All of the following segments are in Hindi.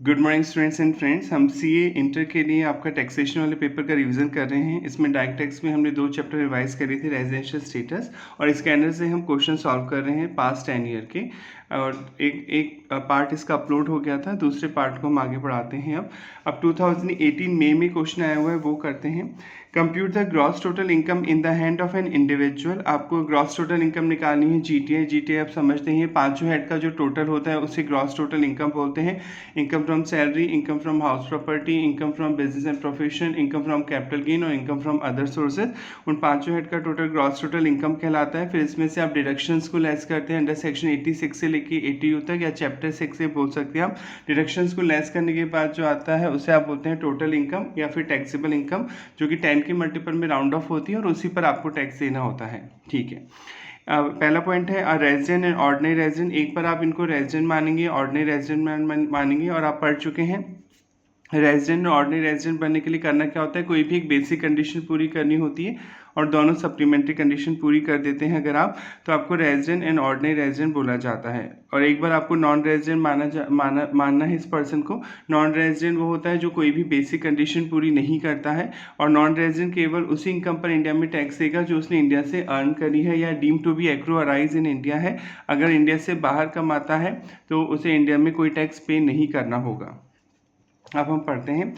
Good morning students and friends. हम सीए इंटर के लिए आपका टैक्सेशन वाले पेपर का रिवीजन कर रहे हैं। इसमें डायरेक्ट टैक्स में हमने 2 चैप्टर रिवाइज करी थी, रेजिडेंशियल स्टेटस, और इसके अंदर से हम क्वेश्चन सॉल्व कर रहे हैं पास्ट 10 ईयर के। और एक पार्ट इसका अपलोड हो गया था, दूसरे पार्ट को हम आगे बढ़ाते हैं। अब 2018 मई में क्वेश्चन आया हुआ है, वो करते हैं। Compute the gross total income in the hand of an individual. आपको ग्रॉस टोटल इनकम निकालनी है, जीटीआई। जीटीआई आप समझते हैं, पांचों हेड का जो टोटल होता है उसे ग्रॉस टोटल इनकम बोलते हैं। Income from salary, income from house property, income from business and profession, income from capital gain और इनकम फ्रॉम अदर सोर्सेज। उन पांचों हेड का टोटल ग्रॉस टोटल इनकम कहलाता है। फिर इसमें से आप डिडक्शंस को लेस करते हैं अंडर सेक्शन 86 से लेके 80 तक, या चैप्टर 6 से बोल सकते हैं आप। डिडक्शंस को लेस करने के बाद जो आता है उसे आप बोलते हैं टोटल इनकम या फिर टैक्सेबल इनकम, जो कि 10 के मल्टीपल में राउंड ऑफ होती है और उसी पर आपको टैक्स देना होता है। ठीक है। पहला पॉइंट है रेजिडेंट एंड ऑर्डिनरी रेजिडेंट। एक बार आप इनको रेजिडेंट मानेंगे, ऑर्डिनरी रेजिडेंट मानेंगे, और आप पढ़ चुके हैं रेजिडेंट और ऑर्डिनरी रेजिडेंट बनने के लिए करना क्या होता है। कोई भी एक बेसिक कंडीशन पूरी करनी होती है और दोनों सप्लीमेंट्री कंडीशन पूरी कर देते हैं अगर आप, तो आपको रेजिडेंट एंड ऑर्डिनरी रेजिडेंट बोला जाता है। और एक बार आपको नॉन रेजिडेंट मानना है इस पर्सन को। नॉन रेजिडेंट वो होता है जो कोई भी बेसिक कंडीशन पूरी नहीं करता है, और नॉन रेजिडेंट केवल उसी इनकम पर इंडिया में टैक्स देगा जो उसने इंडिया से अर्न करी है या deem to be accrue arise in India है। अगर इंडिया से बाहर कमाता है तो उसे इंडिया में कोई टैक्स पे नहीं करना होगा। अब हम पढ़ते हैं।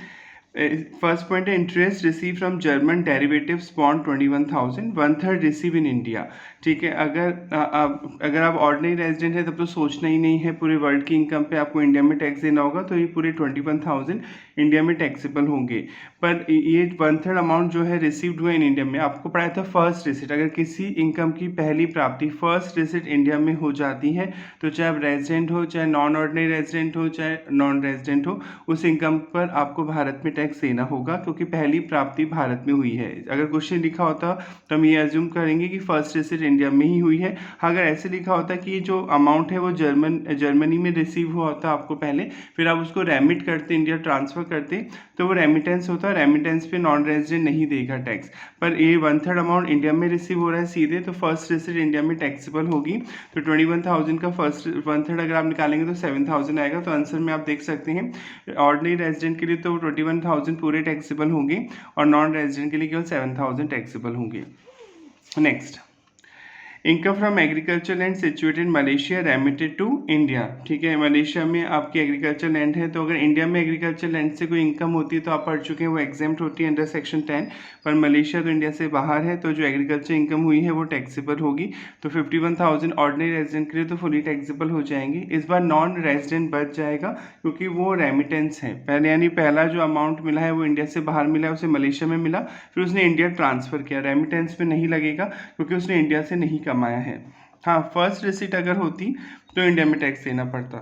फर्स्ट पॉइंट है interest receive from German derivatives bond 21,000, 1/3 receive in India. ठीक है। अगर आप ऑर्डिनरी रेजिडेंट है तब तो सोचना ही नहीं है, पूरे वर्ल्ड की इनकम पे आपको इंडिया में टैक्स देना होगा, तो ये पूरे 21,000 इंडिया में टैक्सेबल होंगे। पर ये 1/3 अमाउंट जो है रिसीव्ड हुआ इन इंडिया में, आपको पढ़ाया था फर्स्ट रिसिट। अगर किसी इनकम की पहली प्राप्ति फर्स्ट रिसिट इंडिया में हो जाती है, तो चाहे आप रेजिडेंट हो, चाहे नॉन ऑर्डिनरी रेजिडेंट हो, चाहे नॉन रेजिडेंट हो, उस इनकम पर आपको भारत में टैक्स देना होगा, क्योंकि पहली प्राप्ति भारत में हुई है। अगर क्वेश्चन लिखा होता तो हम ये अज्यूम करेंगे कि फर्स्ट रिसिट इंडिया में ही हुई है। अगर ऐसे लिखा होता कि ये जो अमाउंट है वो जर्मनी में रिसीव हुआ होता आपको पहले, फिर आप उसको रेमिट करते, इंडिया ट्रांसफर करते, तो वो रेमिटेंस होता है। रेमिटेंस पे नॉन रेजिडेंट नहीं देगा टैक्स। पर ये 1/3 अमाउंट इंडिया में रिसीव हो रहा है सीधे, तो फर्स्ट रिसिट इंडिया में टैक्सेबल होगी। तो 21,000 का फर्स्ट 1/3 अगर आप निकालेंगे तो 7,000 आएगा। तो आंसर में आप देख सकते हैं ऑर्डिनरी रेजिडेंट के लिए तो 21,000 पूरे टैक्सेबल होंगे, और नॉन रेजिडेंट के लिए केवल 7,000 टैक्सेबल होंगे। Next, income from agriculture land situated Malaysia remitted to India. ठीक है, मलेशिया में आपकी एग्रीकल्चर लैंड है, तो अगर इंडिया में एग्रीकल्चर लैंड से कोई इनकम होती है तो आप पढ़ चुके हैं वो एग्जेम्प्ट होती है अंडर सेक्शन 10। पर मलेशिया तो इंडिया से बाहर है, तो जो एग्रीकल्चर इनकम हुई है वो टैक्सेबल होगी। तो 51,000 ऑर्डिनरी रेजिडेंट के लिए तो फुली टैक्सेबल हो जाएंगे। इस बार नॉन रेजिडेंट बच जाएगा, क्योंकि वो रेमिटेंस है पहले, यानी पहला जो अमाउंट मिला है वो इंडिया से बाहर मिला है, उसे मलेशिया में मिला, फिर उसने इंडिया ट्रांसफर किया। रेमिटेंस में नहीं लगेगा क्योंकि उसने इंडिया से नहीं कमाया है। हाँ, फर्स्ट रिसीट अगर होती तो इंडिया में टैक्स देना पड़ता।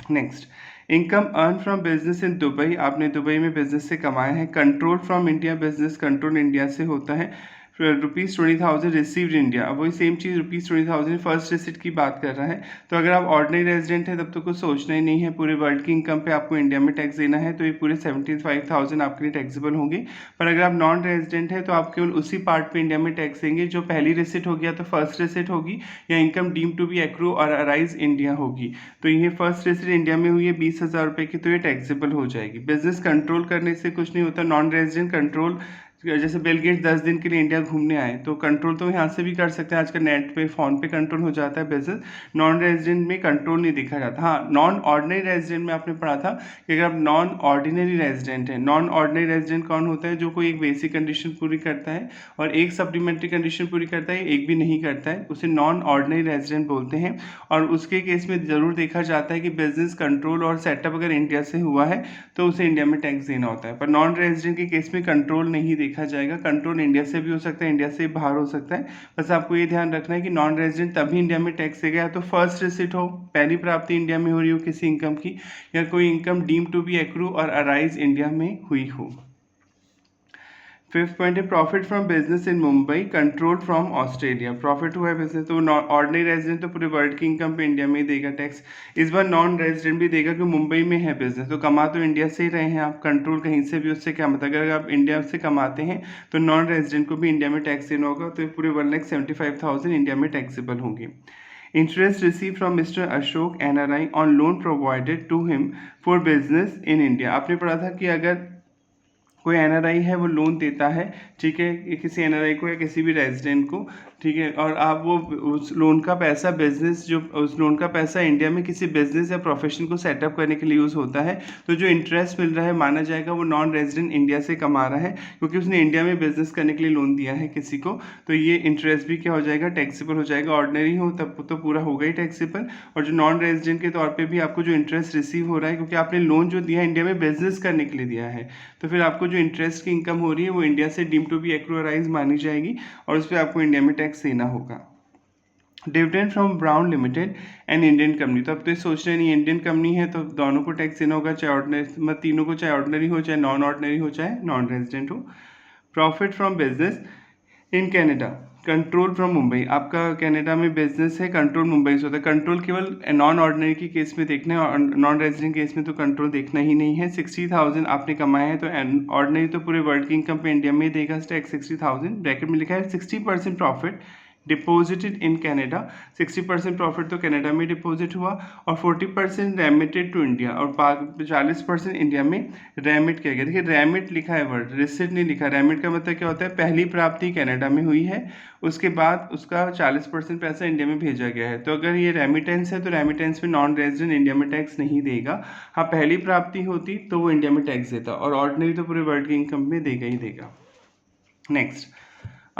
Next, income earn from business in Dubai. आपने दुबई में बिजनेस से कमाया है। Control from India, business control India से होता है। ₹20,000 रिसीव्ड इंडिया, अब वही सेम चीज़ ₹20,000 फर्स्ट रिसिट की बात कर रहा है। तो अगर आप ऑर्डिनरी रेजिडेंट है तब तो कुछ सोचना ही नहीं है, पूरे वर्ल्ड की इनकम पे आपको इंडिया में टैक्स देना है, तो ये पूरे 75,000 आपके लिए टैक्सेबल होंगे। पर अगर आप नॉन रेजिडेंट है तो आप केवल उसी पार्ट पे इंडिया में टैक्स देंगे जो पहली रिसिट हो गया तो फर्स्ट रिसिट होगी, या income deem to be accrue और अराइज इंडिया होगी। तो ये फर्स्ट रिसिट इंडिया में हुई है 20,000 रुपये की, तो ये टैक्सेबल हो जाएगी। बिजनेस कंट्रोल करने से कुछ नहीं होता। नॉन रेजिडेंट कंट्रोल, जैसे बिल गेट्स 10 दिन के लिए इंडिया घूमने आए तो कंट्रोल तो यहाँ से भी कर सकते हैं, आजकल नेट पे फ़ोन पे कंट्रोल हो जाता है बिजनेस। नॉन रेजिडेंट में कंट्रोल नहीं दिखा जाता। हाँ, नॉन ऑर्डिनरी रेजिडेंट में आपने पढ़ा था कि अगर आप नॉन ऑर्डिनरी रेजिडेंट है, नॉन ऑर्डिनरी रेजिडेंट कौन होता है, जो कोई एक बेसिक कंडीशन पूरी करता है और एक सप्लीमेंट्री कंडीशन पूरी करता है, एक भी नहीं करता है, उसे नॉन ऑर्डिनरी रेजिडेंट बोलते हैं। और उसके केस में ज़रूर देखा जाता है कि बिजनेस कंट्रोल और सेटअप अगर इंडिया से हुआ है तो उसे इंडिया में टैक्स देना होता है। पर नॉन रेजिडेंट के केस में कंट्रोल नहीं देखा जाएगा। कंट्रोल इंडिया से भी हो सकता है, इंडिया से बाहर हो सकता है। बस आपको ये ध्यान रखना है कि नॉन रेजिडेंट तभी इंडिया में टैक्स देगा या तो फर्स्ट रिसिट हो, पहली प्राप्ति इंडिया में हो रही हो किसी इनकम की, या कोई income deem to be accrue और अराइज इंडिया में हुई हो। फिफ्थ पॉइंट है profit from business in Mumbai control from Australia. Profit हुआ है बिजनेस, तो ऑर्डिनरी रेजिडेंट तो पूरे वर्ल्ड की इनकम पे इंडिया में ही देगा टैक्स। इस बार नॉन रेजिडेंट भी देगा कि मुंबई में है बिजनेस, तो कमा तो इंडिया से ही रहे हैं आप, कंट्रोल कहीं से भी, उससे क्या मतलब। अगर आप इंडिया से कमाते हैं तो नॉन रेजिडेंट को भी इंडिया में टैक्स देना होगा, तो पूरे 1,75,000 इंडिया में टैक्सेबल होंगे। Interest receive from mister Ashok NRI on loan provided to him for business in India. आपने पढ़ा था कि अगर कोई NRI है वो लोन देता है, ठीक है, किसी NRI को या किसी भी रेजिडेंट को, ठीक है, और आप वो उस लोन का पैसा बिजनेस जो उस लोन का पैसा इंडिया में किसी बिजनेस या प्रोफेशन को सेटअप करने के लिए यूज़ होता है, तो जो इंटरेस्ट मिल रहा है माना जाएगा वो नॉन रेजिडेंट इंडिया से कमा रहा है, क्योंकि उसने इंडिया में बिजनेस करने के लिए लोन दिया है किसी को। तो ये इंटरेस्ट भी क्या हो जाएगा, टैक्सेबल हो जाएगा। ऑर्डिनरी हो तब तो पूरा होगा ही टैक्सेबल, और जो नॉन रेजिडेंट के तौर पर भी आपको जो इंटरेस्ट रिसीव हो रहा है, क्योंकि आपने लोन जो दिया है इंडिया में बिजनेस करने के लिए दिया है, तो फिर आपको जो इंटरेस्ट की इनकम हो रही है वो इंडिया से डीम टू बी एक्रूअराइज मानी जाएगी, और उस पर आपको इंडिया में टैक्स देना होगा। Dividend from brown limited and Indian company, तो अब तो सोच रहे नहीं इंडियन कंपनी है तो दोनों को टैक्स देना होगा, चाहे ऑर्डिनरी, मतलब तीनों को, चाहे ऑर्डिनरी हो चाहे नॉन ऑर्डिनरी हो चाहे नॉन रेजिडेंट हो। Profit from business in Canada, control from Mumbai, आपका कनाडा में बिजनेस है, कंट्रोल मुंबई से होता है। कंट्रोल केवल नॉन ऑर्डिनरी की केस में देखना है, और नॉन रेजिडेंट केस में तो कंट्रोल देखना ही नहीं है। 60,000 आपने कमाया है, तो ऑर्डिनरी तो पूरे वर्ल्ड की इनकम पे इंडिया में देगा टैक्स 60,000। ब्रैकेट में लिखा है 60% profit deposited in Canada, 60% profit तो कनाडा में डिपॉजिट हुआ, और 40% रेमिटेड टू इंडिया, और 40% इंडिया में रेमिट किया गया। देखिए रेमिट लिखा है वर्ड, रिसिट नहीं लिखा। रेमिट का मतलब क्या होता है, पहली प्राप्ति कनाडा में हुई है, उसके बाद उसका 40% पैसा इंडिया में भेजा गया है। तो अगर ये रेमिटेंस है तो रेमिटेंस में नॉन रेजिडेंट इंडिया में टैक्स नहीं देगा। हाँ, पहली प्राप्ति होती तो वो इंडिया में टैक्स देता, और ऑर्डिनरी तो पूरे वर्ल्ड की इनकम में देगा ही देगा। Next,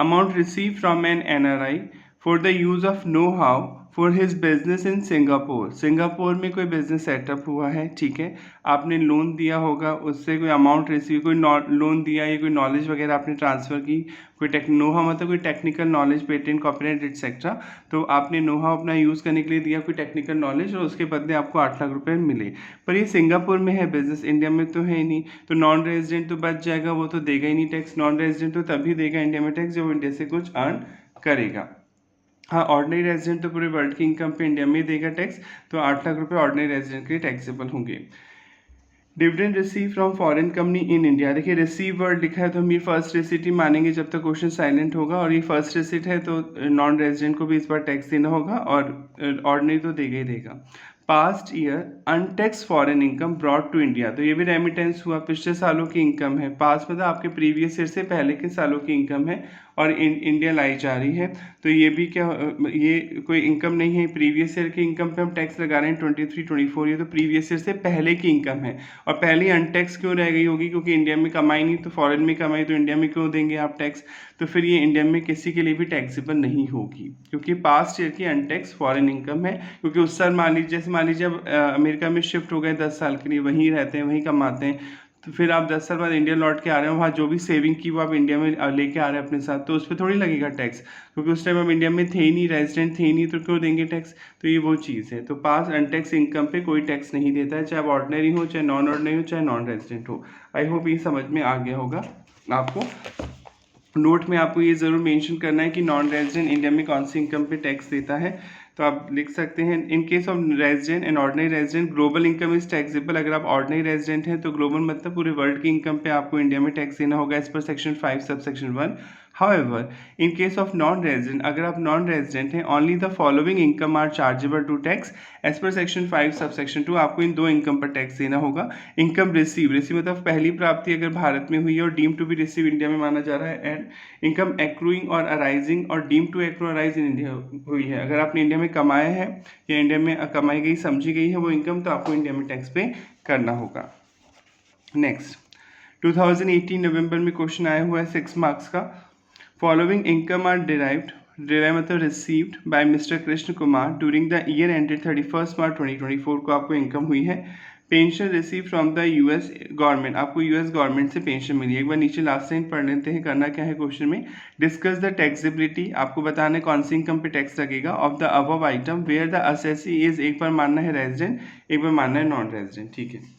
amount received from an NRI for the use of know-how for his business in Singapore। Singapore में कोई बिजनेस सेटअप हुआ है, ठीक है, आपने लोन दिया होगा, उससे कोई अमाउंट रिसीव, कोई लोन दिया या कोई नॉलेज वगैरह आपने ट्रांसफ़र की, कोई नोहा मतलब कोई technical knowledge, patent, copyright etcetera, तो आपने नोहा अपना यूज़ करने के लिए दिया कोई टेक्निकल नॉलेज, और उसके बदले आपको 8 लाख रुपए मिले। पर ये सिंगापुर में है बिजनेस, इंडिया में तो है ही नहीं, तो नॉन रेजिडेंट तो बच जाएगा, वो तो देगा ही नहीं टैक्स। नॉन रेजिडेंट तो तभी देगा इंडिया में टैक्स जब इंडिया से कुछ अर्न करेगा। हाँ, ऑर्डिनरी रेजिडेंट तो पूरे वर्ल्ड की इनकम पे इंडिया में देगा टैक्स, तो 8 लाख रुपए ऑर्डिनरी रेजिडेंट के टैक्सेबल होंगे। Dividend receive from foreign company in India, देखिए रिसीव वर्ड लिखा है तो हम ये फर्स्ट रिसिट ही मानेंगे जब तक क्वेश्चन साइलेंट होगा, और ये फर्स्ट रिसिट है तो नॉन रेजिडेंट को भी इस बार टैक्स देना होगा, और ऑर्डिनरी तो देगा ही देगा। Past year untax foreign income brought to India, तो ये भी रेमिटेंस हुआ, पिछले सालों की इनकम है। पास्ट मतलब आपके प्रीवियस ईयर से पहले के सालों की इनकम है, और इंडिया लाई जा रही है, तो ये भी क्या, ये कोई इनकम नहीं है, प्रीवियस ईयर की इनकम पे हम टैक्स लगा रहे हैं 23-24, ये तो प्रीवियस ईयर से पहले की इनकम है। और पहले अनटैक्स क्यों रह गई होगी, क्योंकि इंडिया में कमाई नहीं, तो फॉरेन में कमाई तो इंडिया में क्यों देंगे आप टैक्स, तो फिर ये इंडिया में किसी के लिए भी टैक्सेबल नहीं होगी, क्योंकि पास्ट ईयर की अनटैक्स फॉरेन इनकम है। क्योंकि उस साल मान लीजिए, जैसे मान लीजिए अब अमेरिका में शिफ्ट हो गए 10 साल के लिए, वहीं रहते हैं, वहीं कमाते हैं, तो फिर आप 10 साल बाद इंडिया लौट के आ रहे हैं, वहाँ जो भी सेविंग की वो आप इंडिया में लेके आ रहे हैं अपने साथ, तो उस पर थोड़ी लगेगा टैक्स, क्योंकि उस टाइम हम इंडिया में थे ही नहीं, रेजिडेंट थे ही नहीं, तो क्यों देंगे टैक्स। तो ये वो चीज़ है। तो पास अनटैक्स इनकम पे कोई टैक्स नहीं देता है, चाहे आप ऑर्डिनरी हो, चाहे नॉन ऑर्डिनरी हो, चाहे नॉन रेजिडेंट हो। आई होप ये समझ में आ गया होगा आपको। नोट में आपको ये ज़रूर मेंशन करना है कि नॉन रेजिडेंट इंडिया में कौन सी इनकम पे टैक्स देता है, तो आप लिख सकते हैं in case of resident and ordinary resident global income is taxable. अगर आप ऑर्डिनरी रेजिडेंट हैं तो ग्लोबल मतलब पूरे वर्ल्ड की इनकम पे आपको इंडिया में टैक्स देना होगा as per section 5 sub section 1। However, in case of non-resident, अगर आप नॉन रेजिडेंट हैं, only the following income are chargeable to tax as per section 5 subsection 2, आपको इन दो इनकम पर टैक्स देना होगा। इनकम रिसीव मतलब पहली प्राप्ति अगर भारत में हुई है और deem to be receive India में माना जा रहा है, एंड इनकम एक्रूइंग और अराइजिंग और deem to accrue arise in India हुई है। अगर आपने इंडिया में कमाया है या इंडिया में कमाई गई समझी गई है वो इनकम, तो आपको इंडिया में टैक्स पे करना होगा। नेक्स्ट, 2018 नवंबर में क्वेश्चन आया हुआ है 6 मार्क्स का। फॉलोइंग इनकम आर डिराइव्ड मतलब received by mister Krishna Kumar during the year ended 31 March 2024 को आपको इनकम हुई है। Pension receive from the US government, आपको यूएस गवर्नमेंट से पेंशन मिली है। एक बार नीचे लास्ट लाइन पढ़ लेते हैं, करना क्या है क्वेश्चन में। डिस्कस द टैक्सेबिलिटी, आपको बताना है कौन सी इनकम पे टैक्स लगेगा, of the above item where the assessee is, एक बार मानना है रेजिडेंट, एक बार मानना है नॉन रेजिडेंट, ठीक है।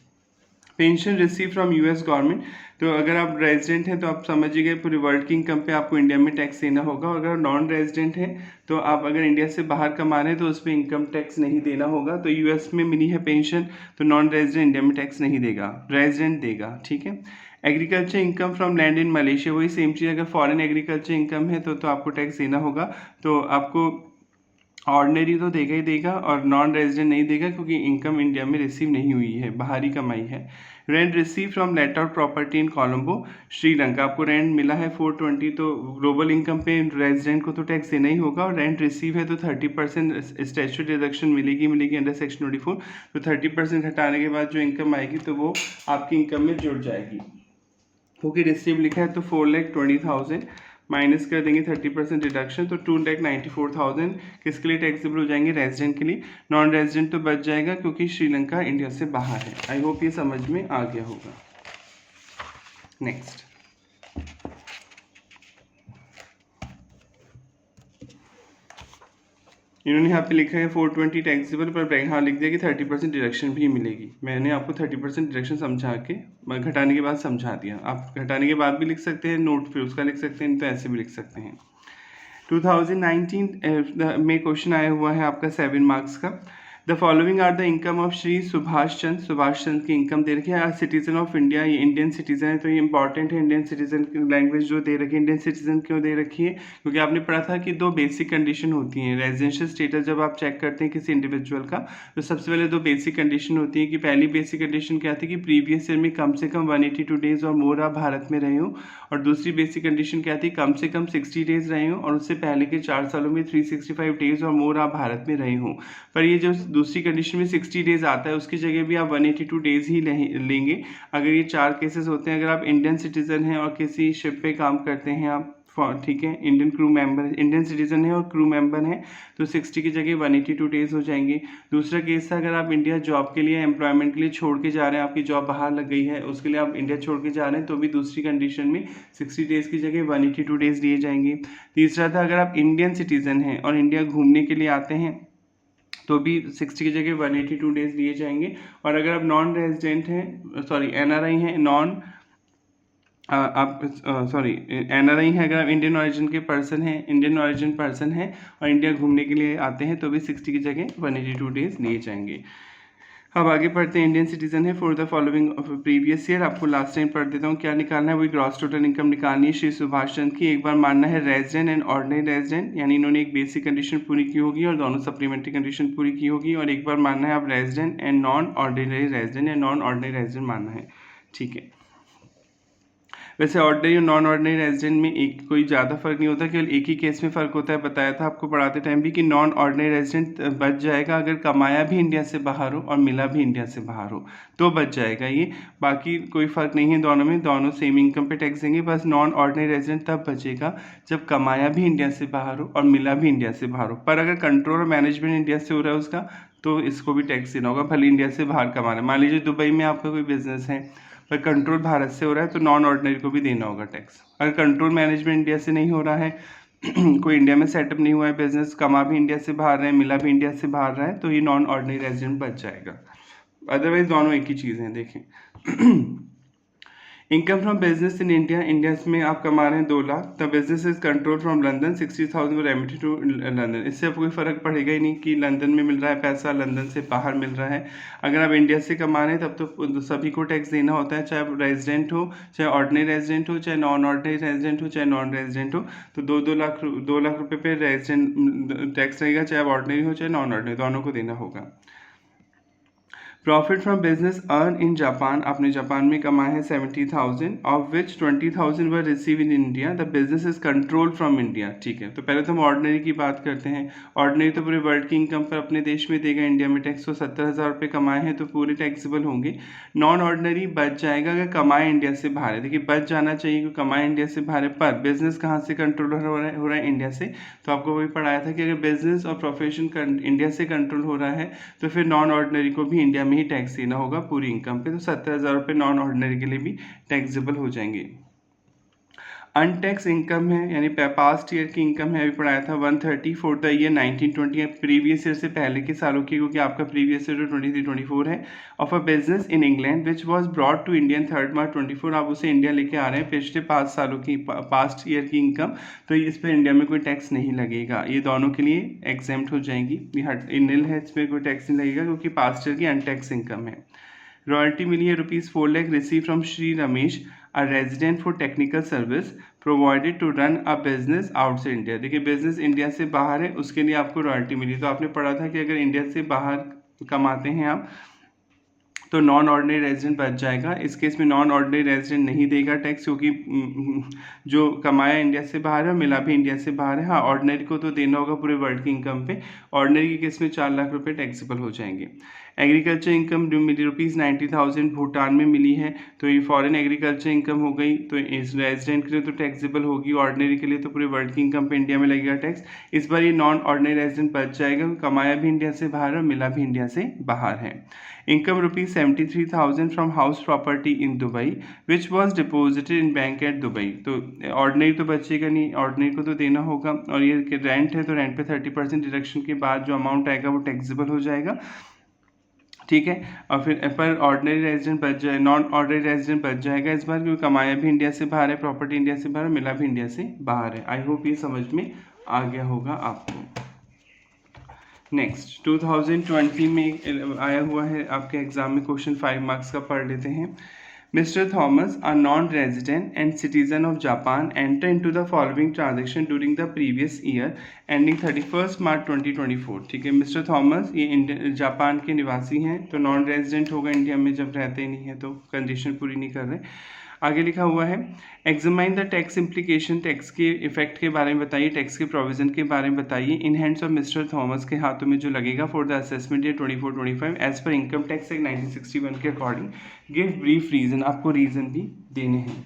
Pension receive from US government, तो अगर आप रेजिडेंट हैं तो आप समझिए पूरे वर्ल्ड की इनकम पे आपको इंडिया में टैक्स देना होगा। अगर नॉन रेजिडेंट हैं तो आप अगर इंडिया से बाहर कमा रहे हैं तो उस पर इनकम टैक्स नहीं देना होगा। तो यूएस में मिली है पेंशन, तो नॉन रेजिडेंट इंडिया में टैक्स नहीं देगा, रेजिडेंट देगा, ठीक है। Agriculture income from land in Malaysia, वही सेम चीज़, अगर फॉरेन एग्रीकल्चर इनकम है तो आपको टैक्स देना होगा। तो आपको ऑर्डिनरी तो देगा ही देगा और नॉन रेजिडेंट नहीं देगा क्योंकि इनकम इंडिया में रिसीव नहीं हुई है, बाहरी कमाई है। Rent receive from let out property in Colombo Sri Lanka, आपको रेंट मिला है 420, तो ग्लोबल इनकम पे रेजिडेंट को तो टैक्स देना ही होगा। और रेंट रिसीव है तो 30% स्टैट्यूटरी डिडक्शन मिलेगी अंडर सेक्शन 24, तो 30% हटाने के बाद जो इनकम आएगी तो वो आपकी इनकम में जुड़ जाएगी। क्योंकि रिसीव लिखा है तो 4,20,000 माइनस कर देंगे 30% डिडक्शन, तो 2,94,000 किसके लिए टैक्सेबल हो जाएंगे? रेजिडेंट के लिए। नॉन रेजिडेंट तो बच जाएगा क्योंकि श्रीलंका इंडिया से बाहर है। आई होप ये समझ में आ गया होगा। नेक्स्ट, इन्होंने यहाँ पे लिखा है 420 टैक्सेबल, पर यहाँ लिख दिया कि 30% डिडक्शन भी मिलेगी। मैंने आपको 30% डिडक्शन समझा के घटाने के बाद समझा दिया। आप घटाने के बाद भी लिख सकते हैं, नोट फिर उसका लिख सकते हैं, तो ऐसे भी लिख सकते हैं। 2019 में क्वेश्चन आया हुआ है आपका 7 मार्क्स का। The following are the income of Shri Subhash Chandra की इनकम दे रखी है। सिटीजन ऑफ इंडिया, ये इंडियन सिटीजन है तो ये इंपॉर्टेंट है। इंडियन सिटीजन की लैंग्वेज जो दे रखी है, इंडियन सिटीजन क्यों दे रखी है? क्योंकि आपने पढ़ा था कि 2 बेसिक कंडीशन होती हैं रेजिडेंशियल स्टेटस जब आप चेक करते हैं किसी इंडिविजुअल का, तो सबसे पहले 2 बेसिक कंडीशन होती है कि पहली बेसिक कंडीशन क्या थी कि प्रीवियस ईयर में कम से कम 182 डेज और मोर आप भारत में रहे हो, और दूसरी बेसिक कंडीशन क्या थी? कम से कम 60 डेज रहे हो और उससे पहले के 4 सालों में 365 डेज और मोर आप भारत में रहे हो। पर ये जो दूसरी कंडीशन में 60 डेज आता है उसकी जगह भी आप 182 डेज ही लेंगे। अगर ये 4 केसेस होते हैं, अगर आप इंडियन सिटीजन हैं और किसी शिप पे काम करते हैं आप, ठीक है, Indian crew member, Indian citizen है और क्रू मेंबर हैं, तो 60 की जगह 182 डेज हो जाएंगे। दूसरा केस था अगर आप इंडिया जॉब के लिए, एम्प्लॉयमेंट के लिए छोड़ के जा रहे हैं, आपकी जॉब बाहर लग गई है, उसके लिए आप इंडिया छोड़ के जा रहे हैं, तो भी दूसरी कंडीशन में 60 डेज की जगह 182 डेज दिए जाएंगे। तीसरा था अगर आप इंडियन सिटीजन हैं और इंडिया घूमने के लिए आते हैं तो भी 60 की जगह 182 डेज दिए जाएंगे। और अगर आप नॉन रेजिडेंट हैं, सॉरी NRI हैं, NRI हैं, अगर आप इंडियन ऑरिजिन के पर्सन हैं, इंडियन ऑरिजिन पर्सन हैं और इंडिया घूमने के लिए आते हैं तो भी 60 की जगह 182 डेज लिए जाएंगे। अब आगे पढ़ते हैं। इंडियन सिटीजन है for the following previous year, आपको लास्ट टाइम पढ़ देता हूँ क्या निकालना है, वही ग्रॉस टोटल इनकम निकालनी है श्री सुभाष चंद्र की। एक बार मानना है रेजिडेंट एंड ऑर्डिनरी रेजिडेंट, यानी इन्होंने एक बेसिक कंडीशन पूरी की होगी और दोनों सप्लीमेंट्री कंडीशन पूरी की होगी, और एक बार मानना है आप resident and non ordinary resident या नॉन ऑर्डिनरी रेजिडेंट मानना है, ठीक है। वैसे ऑर्डिनरी और नॉन ऑर्डिनरी रेजिडेंट में एक कोई ज़्यादा फर्क नहीं होता, केवल एक ही केस में फ़र्क होता है। बताया था आपको पढ़ाते टाइम भी कि नॉन ऑर्डिनरी रेजिडेंट बच जाएगा अगर कमाया भी इंडिया से बाहर हो और मिला भी इंडिया से बाहर हो, तो बच जाएगा ये। बाकी कोई फ़र्क नहीं है दोनों में, दोनों सेम इनकम पे टैक्स देंगे। बस नॉन ऑर्डिनरी रेजिडेंट तब बचेगा जब कमाया भी इंडिया से बाहर हो और मिला भी इंडिया से बाहर हो। पर अगर कंट्रोल और मैनेजमेंट इंडिया से हो रहा है उसका, तो इसको भी टैक्स देना होगा, भले इंडिया से बाहर कमा रहा है। मान लीजिए दुबई में आपका कोई बिजनेस है पर कंट्रोल भारत से हो रहा है तो नॉन ऑर्डिनरी को भी देना होगा टैक्स। अगर कंट्रोल मैनेजमेंट इंडिया से नहीं हो रहा है कोई इंडिया में सेटअप नहीं हुआ है बिजनेस, कमा भी इंडिया से बाहर रहे हैं, मिला भी इंडिया से बाहर रहा है, तो ये नॉन ऑर्डिनरी रेजिडेंट बच जाएगा। अदरवाइज दोनों एक ही चीज़ हैं। देखें income from business in India, India में आप कमा रहे हैं 2 lakh, the business is control from London 60,000 remitted to London. इससे कोई फर्क पड़ेगा ही नहीं कि लंदन में मिल रहा है पैसा, लंदन से बाहर मिल रहा है। अगर आप इंडिया से कमा रहे हैं तब तो सभी को टैक्स देना होता है, चाहे रेजिडेंट हो, चाहे ऑर्डिनरी रेजिडेंट हो, चाहे नॉन ऑर्डिनरी रेजिडेंट हो, चाहे नॉन रेजिडेंट हो। तो 2 लाख रुपये पे रेजिडेंट टैक्स रहेगा, चाहे ऑर्डिनरी हो चाहे नॉन ऑर्डिनरी, दोनों को देना होगा। Profit from business earn in Japan, आपने जापान में कमाए हैं 70,000, of which 20,000 were receive in India, the business is control from India. ठीक है, तो पहले तो हम ऑर्डिनरी की बात करते हैं। ऑर्डिनरी तो पूरे वर्ल्ड की इनकम पर अपने देश में देगा, इंडिया में टैक्स, तो 70,000 रुपये कमाए हैं तो पूरे टैक्सेबल होंगे। नॉन ऑर्डिनरी बच जाएगा अगर कमाए इंडिया से बाहर है। देखिए बच जाना चाहिए क्योंकि कमाए इंडिया से बाहर है, पर बिजनेस कहाँ से कंट्रोल हो रहा है इंडिया से। तो आपको वही पढ़ाया था कि अगर बिजनेस और प्रोफेशन इंडिया से कंट्रोल हो रहा है तो फिर नॉन ऑर्डिनरी को भी इंडिया में ही टैक्स देना होगा पूरी इनकम पे, तो 70,000 रुपये नॉन ऑर्डिनरी के लिए भी टैक्सेबल हो जाएंगे। अनटैक्स इनकम है, यानी पास्ट ईयर की इनकम है, अभी पढ़ाया था 130 for the year 1920, previous year से पहले के सालों की, क्योंकि आपका प्रीवियस ईयर 23-24 है। Of a business in England which was brought to Indian 3 March 24, आप उसे इंडिया लेके आ रहे हैं, पिछले 5 सालों की पास्ट ईयर की इनकम, तो इस पर इंडिया में कोई टैक्स नहीं लगेगा। ये दोनों के लिए एग्जेम्प्ट हो जाएंगी, नील है, इस पर कोई टैक्स नहीं लगेगा क्योंकि पास्ट ईयर की अनटैक्स इनकम है। रॉयल्टी मिली है ₹4 lakh receive from Shri Ramesh, a resident for technical service provided to run a business outside India. देखिए बिजनेस इंडिया से बाहर है, उसके लिए आपको रॉयल्टी मिली। तो आपने पढ़ा था कि अगर इंडिया से बाहर कमाते हैं आप तो नॉन ऑर्डिनरी रेजिडेंट बच जाएगा। इस केस में नॉन ऑर्डिनरी रेजिडेंट नहीं देगा टैक्स, क्योंकि जो कमाया इंडिया से बाहर है मिला भी इंडिया से बाहर है। हाँ, ऑर्डिनरी को तो देना होगा पूरे वर्ल्ड की इनकम पे। ऑर्डिनरी के केस में 4 लाख रुपए टैक्सेबल हो जाएंगे। एग्रीकल्चर इनकम जो मिली ₹90,000 भूटान में मिली है, तो ये फॉरेन एग्रीकल्चर इनकम हो गई, तो इस रेजिडेंट के लिए तो टैक्सेबल होगी। ऑर्डिनरी के लिए तो पूरे वर्ल्ड की इनकम पे इंडिया में लगेगा टैक्स। इस बार ये नॉन ऑर्डिनरी रेजिडेंट बच जाएगा, कमाया भी इंडिया से बाहर है, मिला भी इंडिया से बाहर है। Income ₹73,000 from house property in Dubai which was deposited in bank at Dubai. तो ऑर्डिनरी तो बचेगा नहीं, ऑर्डिनरी को तो देना होगा। और ये रेंट है, तो रेंट पे 30% डिडक्शन के बाद जो अमाउंट आएगा वो टैक्सेबल हो जाएगा। ठीक है, और फिर पर ऑर्डिनरी रेजिडेंट बच जाए, नॉन ऑर्डिनरी रेजिडेंट बच जाएगा इस बार, क्योंकि कमाया भी इंडिया से बाहर है, प्रॉपर्टी इंडिया से बाहर, मिला भी इंडिया से बाहर है। आई होप ये समझ में आ गया होगा आपको। नेक्स्ट 2020 में आया हुआ है आपके एग्जाम में क्वेश्चन 5 मार्क्स का, पढ़ लेते हैं। Mister Thomas, a non resident and citizen of Japan, enter into the following transaction during the previous year ending 31 March 2024। ठीक है, मिस्टर थॉमस ये जापान के निवासी हैं, तो नॉन रेजिडेंट होगा, इंडिया में जब रहते ही नहीं है तो कंडीशन पूरी नहीं कर रहे। आगे लिखा हुआ है, examine the tax implication, tax के इफेक्ट के बारे में बताइए, टैक्स के प्रोविजन के बारे में बताइए। In hands of mister Thomas, के हाथों में जो लगेगा for the assessment year 24-25 as पर इनकम टैक्स एक्ट 1961 के अकॉर्डिंग। गिव ब्रीफ रीजन, आपको रीजन भी देने हैं।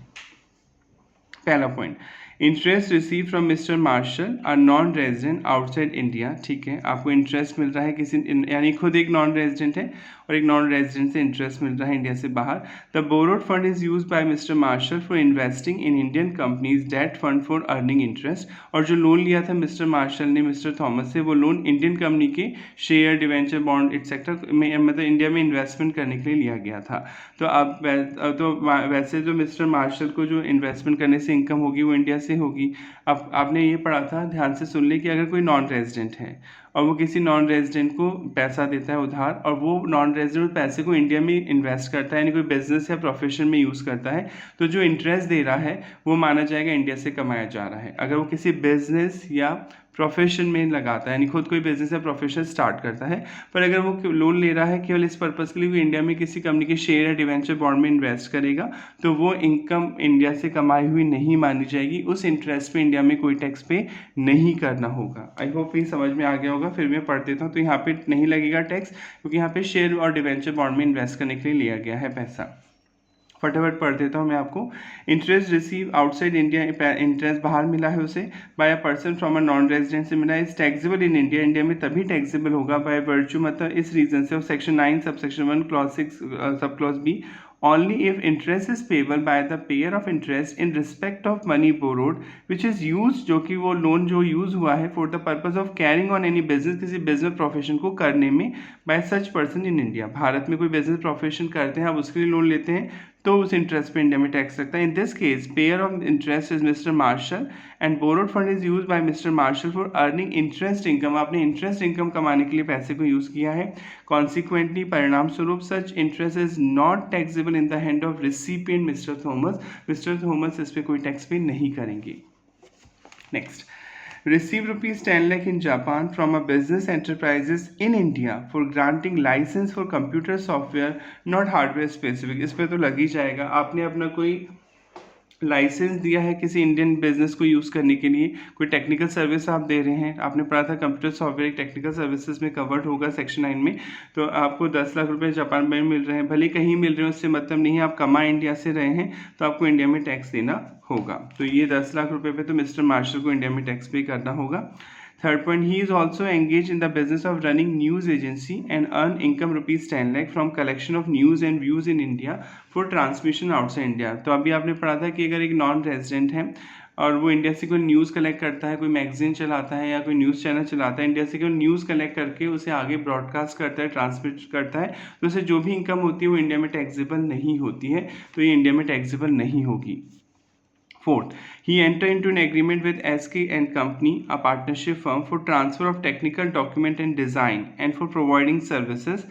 पहला point, interest receive from mister Marshall, a non resident outside India. ठीक है, आपको इंटरेस्ट मिल रहा है किसी, यानी खुद एक नॉन रेजिडेंट है और एक नॉन रेजिडेंट से इंटरेस्ट मिल रहा है इंडिया से बाहर। The borrowed fund is use by Mister Marshall for investing in Indian companies, debt fund for earning interest. और जो लोन लिया था मिस्टर मार्शल ने मिस्टर थॉमस से, वो लोन इंडियन कंपनी के शेयर, डिवेंचर, बॉन्ड एक्सेट्रा में, मतलब इंडिया में इन्वेस्टमेंट करने के लिए लिया गया था। तो अब वैसे जो मिस्टर मार्शल को जो इन्वेस्टमेंट करने से इनकम होगी वो इंडिया से होगी। अब आपने ये पढ़ा था, ध्यान से सुन ले, कि अगर कोई नॉन रेजिडेंट है और वो किसी नॉन रेजिडेंट को पैसा देता है उधार, और वो नॉन रेजिडेंट पैसे को इंडिया में इन्वेस्ट करता है, यानी कोई बिजनेस या प्रोफेशन में यूज़ करता है, तो जो इंटरेस्ट दे रहा है वो माना जाएगा इंडिया से कमाया जा रहा है। अगर वो किसी बिजनेस या प्रोफेशन में लगाता है, यानी खुद कोई बिजनेस या प्रोफेशन स्टार्ट करता है, पर अगर वो लोन ले रहा है केवल इस पर्पज़ के लिए वो इंडिया में किसी कंपनी के शेयर या डिवेंचर बॉन्ड में इन्वेस्ट करेगा, तो वो इनकम इंडिया से कमाई हुई नहीं मानी जाएगी। उस इंटरेस्ट पे इंडिया में कोई टैक्स पे नहीं करना होगा। आई होप ये समझ में आ गया होगा। फिर मैं पढ़ देता हूँ, तो यहाँ पे नहीं लगेगा टैक्स, क्योंकि यहाँ पे शेयर और डिवेंचर बॉन्ड में इन्वेस्ट करने के लिए लिया गया है पैसा। फटाफट पढ़ देता हूँ मैं आपको। Interest receive outside India, interest बाहर मिला है उसे, by a person from a non resident से मिला है, is taxable in India, India में तभी टैक्सेबल होगा बाय वर्च्यू, मतलब इस रीजन से, section 9 sub section 1 clause 6 sub clause B, only if interest is payable by the payer of interest in respect of money borrowed which is used, जो कि वो लोन जो यूज हुआ है for the purpose of carrying on any business, किसी बिजनेस प्रोफेशन को करने में, by such person in India। Bharat में कोई बिजनेस प्रोफेशन करते हैं, आप उसके लिए लोन लेते हैं, तो उस इंटरेस्ट पे इंडिया में टैक्स लगता है। In this case payer of interest is Mister Marshall and borrowed fund is use by Mister Marshall for earning interest income. आपने इंटरेस्ट इनकम कमाने के लिए पैसे को यूज किया है। कॉन्सिक्वेंटली, परिणाम स्वरूप, such interest is not taxable in the hand of recipient mister Thomas. Mister Thomas इस पर कोई टैक्स पे नहीं करेंगे। Next, receive rupees 10 lakh in Japan from a business enterprises in India for granting license for computer software not hardware specific। इस पे तो लग ही जाएगा। आपने अपना कोई लाइसेंस दिया है किसी इंडियन बिजनेस को यूज़ करने के लिए, कोई टेक्निकल सर्विस आप दे रहे हैं। आपने पढ़ा था कंप्यूटर सॉफ्टवेयर टेक्निकल सर्विसेज में कवर्ड होगा सेक्शन 9 में, तो आपको 10 लाख रुपए जापान में मिल रहे हैं, भले कहीं मिल रहे हैं उससे मतलब नहीं है, आप कमा इंडिया से रहे हैं तो आपको इंडिया में टैक्स देना होगा। तो ये 10 लाख रुपए पे तो मिस्टर मार्शल को इंडिया में टैक्स पे करना होगा। Third point, he is also engaged in the business of running news agency and earn income rupees 10 lakh from collection of news and views in India for transmission outside India। तो अभी आपने पढ़ा था कि अगर एक नॉन रेजिडेंट है और वो इंडिया से कोई न्यूज़ कलेक्ट करता है, कोई मैगजीन चलाता है या कोई न्यूज़ चैनल चलाता है, इंडिया से कोई न्यूज़ कलेक्ट करके उसे आगे ब्रॉडकास्ट करता है, ट्रांसमिट करता है, तो उसे जो भी इनकम होती है वो इंडिया में टैक्सेबल नहीं होती है, तो ये इंडिया में टैक्सेबल नहीं होगी। Fourth, he entered into an agreement with SK and Company, a partnership firm, for transfer of technical document and design and for providing services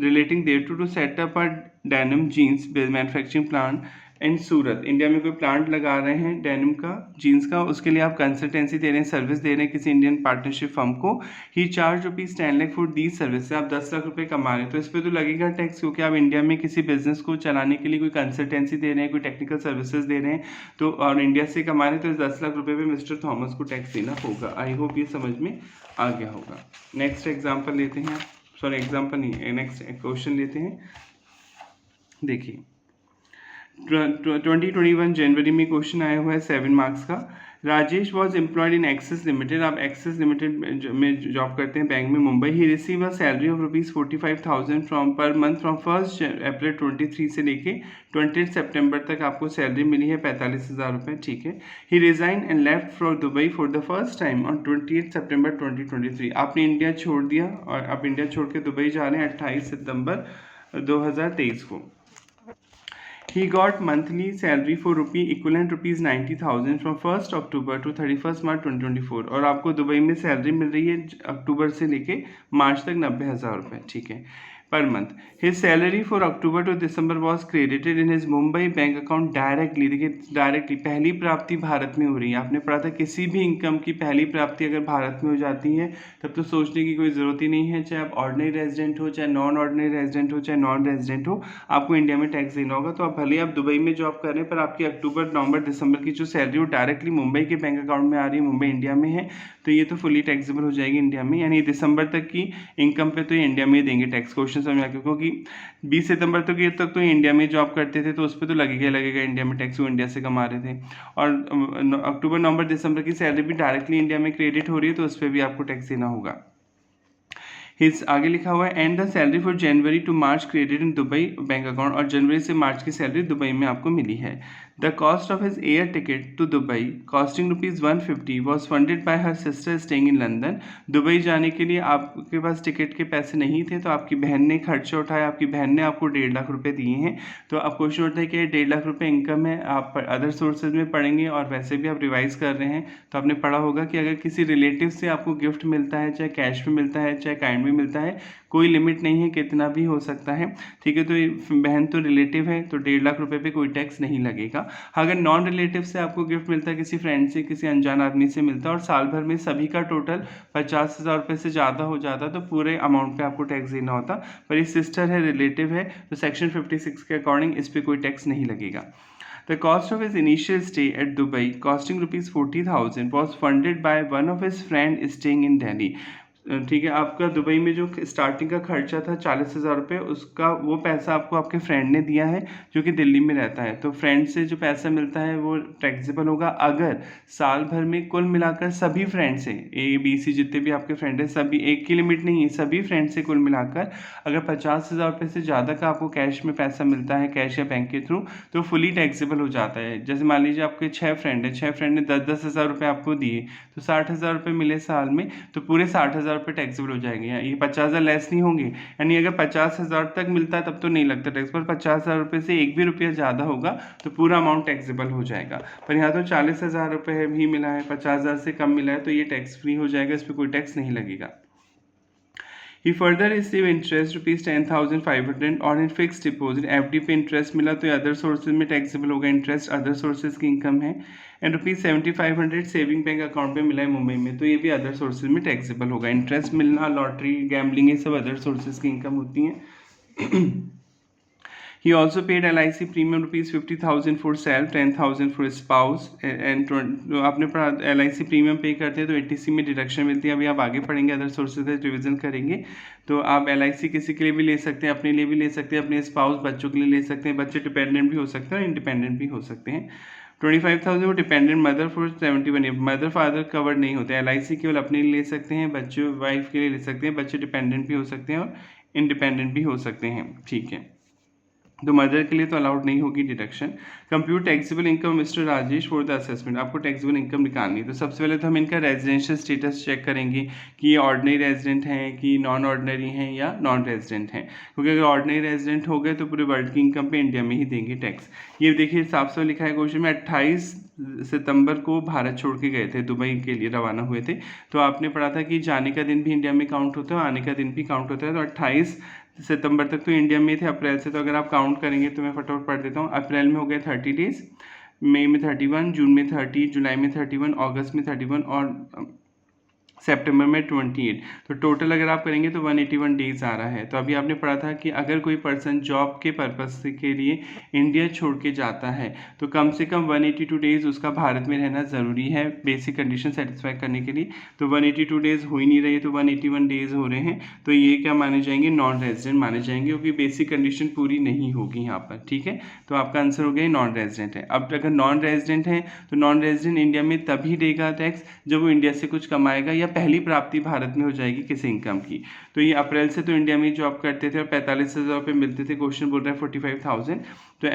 relating thereto to set up a denim jeans manufacturing plant and Surat, India में कोई प्लांट लगा रहे हैं डेनिम का, जीन्स का, उसके लिए आप कंसल्टेंसी दे रहे हैं, सर्विस दे रहे हैं किसी इंडियन पार्टनरशिप फर्म को। He charge ₹10 lakh for the service, से आप 10 लाख रुपए कमा रहे हैं, तो इस पर तो लगेगा टैक्स, क्योंकि आप इंडिया में किसी बिजनेस को चलाने के लिए कोई कंसल्टेंसी दे रहे हैं, कोई टेक्निकल सर्विसेज दे रहे हैं, तो और इंडिया से कमा रहे हैं, तो इस 10 लाख रुपए पे मिस्टर थॉमस को टैक्स देना होगा। आई होप ये समझ में आ गया होगा। नेक्स्ट एग्जाम्पल लेते हैं, सॉरी एग्जाम्पल नहीं, नेक्स्ट क्वेश्चन लेते हैं। देखिए 2021 जनवरी में क्वेश्चन आया हुआ है 7 मार्क्स का। Rajesh was employed in Axis limited, आप एक्सिस लिमिटेड में जॉब करते हैं बैंक में Mumbai. He receive a salary of ₹45,000 from per month from 1 April 23 से लेके 28 सितंबर तक आपको सैलरी मिली है 45,000 रुपये, ठीक है। He resign and left from Dubai for the first time on 28 September 2023, आपने इंडिया छोड़ दिया और आप इंडिया छोड़ के दुबई जा रहे हैं 28 सितंबर 2023 को। He got monthly salary for equivalent ₹90,000 from 1st October to 31st March 2024, और आपको दुबई में सैलरी मिल रही है अक्टूबर से लेके मार्च तक 90,000 रुपये, ठीक है, per month. His salary for October to December was credited in his Mumbai bank account directly. देखिए डायरेक्टली पहली प्राप्ति भारत में हो रही है, आपने पढ़ा था किसी भी इनकम की पहली प्राप्ति अगर भारत में हो जाती है तब तो सोचने की कोई ज़रूरत ही नहीं है, चाहे आप ऑर्डिनरी रेजिडेंट हो, चाहे नॉन ऑर्डिनरी रेजिडेंट हो, चाहे नॉन रेजिडेंट हो, आपको इंडिया में टैक्स देना होगा। तो आप भले आप दुबई में जॉब कर रहे हैं पर आपकी अक्टूबर नवंबर दिसंबर की जो सैलरी वो डायरेक्टली मुंबई के बैंक अकाउंट में आ रही है, मुंबई इंडिया में है, तो ये तो फुली टैक्सेबल हो जाएगी इंडिया में, यानी दिसंबर तक की इनकम पे तो ये इंडिया में ही देंगे टैक्स। क्वेश्चन समझ आ गया, क्योंकि 20 सितंबर तक तो इंडिया में जॉब करते थे, तो उस पर तो लगेगा इंडिया में टैक्स, वो इंडिया से कमा रहे थे। और अक्टूबर नवंबर दिसंबर की सैलरी भी डायरेक्टली इंडिया में क्रेडिट हो रही है, तो उस पर भी आपको टैक्स देना होगा। हिज आगे लिखा हुआ है and the salary for January to March credit in Dubai bank account, और जनवरी से मार्च की सैलरी दुबई में आपको मिली है। The cost of his air ticket to Dubai costing ₹150 was funded by her sister staying in London. Dubai जाने के लिए आपके पास टिकट के पैसे नहीं थे, तो आपकी बहन ने खर्चा उठाया, आपकी बहन ने आपको 1.5 लाख रुपए दिए हैं। तो अब क्वेश्चन उठता है कि 1.5 लाख रुपए इनकम है, आप अदर सोर्सेज में पढ़ेंगे और वैसे भी आप रिवाइज कर रहे हैं, तो आपने पढ़ा होगा कि अगर किसी रिलेटिव से आपको गिफ्ट मिलता है, चाहे कैश में मिलता है, चाहे काइंड में मिलता है, कोई लिमिट नहीं है, कितना भी हो सकता है, ठीक है। तो ये बहन तो रिलेटिव है, तो 1.5 लाख रुपए पे कोई टैक्स नहीं लगेगा। अगर नॉन रिलेटिव से आपको गिफ्ट मिलता है, किसी फ्रेंड से, किसी अनजान आदमी से मिलता है, और साल भर में सभी का टोटल 50,000 रुपये से ज़्यादा हो जाता, तो पूरे अमाउंट पे आपको टैक्स देना होता। पर ये सिस्टर है, रिलेटिव है, तो सेक्शन 56 के अकॉर्डिंग इस पर कोई टैक्स नहीं लगेगा। The cost of his initial stay at Dubai, costing ₹40,000, was funded by one of his friend staying in Delhi. ठीक है, आपका दुबई में जो स्टार्टिंग का खर्चा था 40,000 रुपये, उसका वो पैसा आपको आपके फ्रेंड ने दिया है जो कि दिल्ली में रहता है। तो फ्रेंड से जो पैसा मिलता है वो टैक्सेबल होगा अगर साल भर में कुल मिलाकर सभी फ्रेंड से, ABC जितने भी आपके फ्रेंड हैं, सभी, एक की लिमिट नहीं है, सभी फ्रेंड से कुल मिलाकर अगर 50,000 रुपये से ज़्यादा का आपको कैश में पैसा मिलता है, कैश या बैंक के थ्रू, तो फुली टैक्सेबल हो जाता है। जैसे मान लीजिए आपके 6 फ्रेंड हैं, 6 फ्रेंड ने 10-10 हज़ार रुपये आपको दिए, तो 60,000 रुपये मिले साल में, तो पूरे 60,000 रुपये टैक्सेबल हो जाएंगे। ये 50,000 लेस नहीं होंगे, यानी अगर 50,000 तक मिलता है तब तो नहीं लगता टैक्स, पर 50,000 रुपये से एक भी रुपया ज़्यादा होगा तो पूरा अमाउंट टैक्सेबल हो जाएगा। पर यहाँ तो 40,000 रुपये भी मिला है, 50,000 से कम मिला है, तो ये टैक्स फ्री हो जाएगा, इस पर कोई टैक्स नहीं लगेगा। He further received interest ₹10,500 और इन फिक्स डिपॉजिट, FD पे इंटरेस्ट मिला, तो ये अदर सोर्सेज में टैक्सेबल होगा, इंटरेस्ट अदर सोर्सेज की इनकम है। एंड ₹7,500 सेविंग बैंक अकाउंट पे मिला है मुंबई में, तो ये भी अदर सोर्सेज में टैक्सेबल होगा। इंटरेस्ट मिलना, लॉटरी, गैम्बलिंग, ये सब अदर सोर्सेज की इनकम होती हैं। He also paid LIC premium ₹50,000 for self, 10,000 for spouse and आपने पढ़ा LIC प्रीमियम पे करते हैं तो 80C में डिडक्शन मिलती है। अभी आप आगे पढ़ेंगे, अदर सोर्सेज रिविजन करेंगे, तो आप LIC किसी के लिए भी ले सकते हैं, अपने लिए भी ले सकते हैं, अपने स्पाउस बच्चों के लिए ले सकते हैं, बच्चे डिपेंडेंट भी हो सकते हैं और इंडिपेंडेंट भी हो सकते हैं। 25,000 वो dependent mother for 71 year, mother father cover नहीं होते। LIC केवल अपने लिए ले सकते हैं, बच्चे वाइफ के लिए ले सकते हैं, बच्चे डिपेंडेंट भी हो सकते हैं और इंडिपेंडेंट भी हो सकते हैं, ठीक है। तो मदर के लिए तो अलाउड नहीं होगी deduction. Compute taxable income mister Rajesh for the assessment, आपको टैक्सेबल इनकम निकालनी है। तो सबसे पहले तो हम इनका रेजिडेंशियल स्टेटस चेक करेंगे कि ये ऑर्डिनरी रेजिडेंट हैं कि नॉन ऑर्डिनरी हैं या नॉन रेजिडेंट हैं, क्योंकि अगर ऑर्डिनरी रेजिडेंट हो गए तो पूरे वर्ल्ड की इनकम पे इंडिया में ही देंगे टैक्स। ये देखिए साफ साफ लिखा है क्वेश्चन में, 28 सितंबर को भारत छोड़ के गए थे, दुबई के लिए रवाना हुए थे। तो आपने पढ़ा था कि जाने का दिन भी इंडिया में काउंट होता है और आने का दिन भी काउंट होता है। तो 28 सितंबर तक तो इंडिया में थे, अप्रैल से तो अगर आप काउंट करेंगे तो मैं फटाफट पढ़ देता हूँ। अप्रैल में हो गए 30 डेज, मई में 31, जून में 30, जुलाई में 31, अगस्त में 31 और सितंबर में 28। तो टोटल अगर आप करेंगे तो 181 डेज आ रहा है। तो अभी आपने पढ़ा था कि अगर कोई पर्सन जॉब के पर्पस के लिए इंडिया छोड़ के जाता है तो कम से कम 182 डेज उसका भारत में रहना ज़रूरी है बेसिक कंडीशन सेटिस्फाई करने के लिए। तो 182 डेज हो ही नहीं रही, तो 181 डेज हो रहे हैं, तो ये क्या माने जाएंगे, नॉन रेजिडेंट माने जाएंगे, क्योंकि बेसिक कंडीशन पूरी नहीं होगी यहाँ पर। ठीक है, तो आपका आंसर हो गया नॉन रेजिडेंट है। अब अगर नॉन रेजिडेंट है तो नॉन रेजिडेंट इंडिया में तभी देगा टैक्स जब वो इंडिया से कुछ कमाएगा या पहली प्राप्ति भारत में हो जाएगी किसी इनकम की। तो ये अप्रैल से तो इंडिया में जॉब करते थे और 45,000 रुपये मिलते थे, क्वेश्चन बोल रहा है 45,000। तो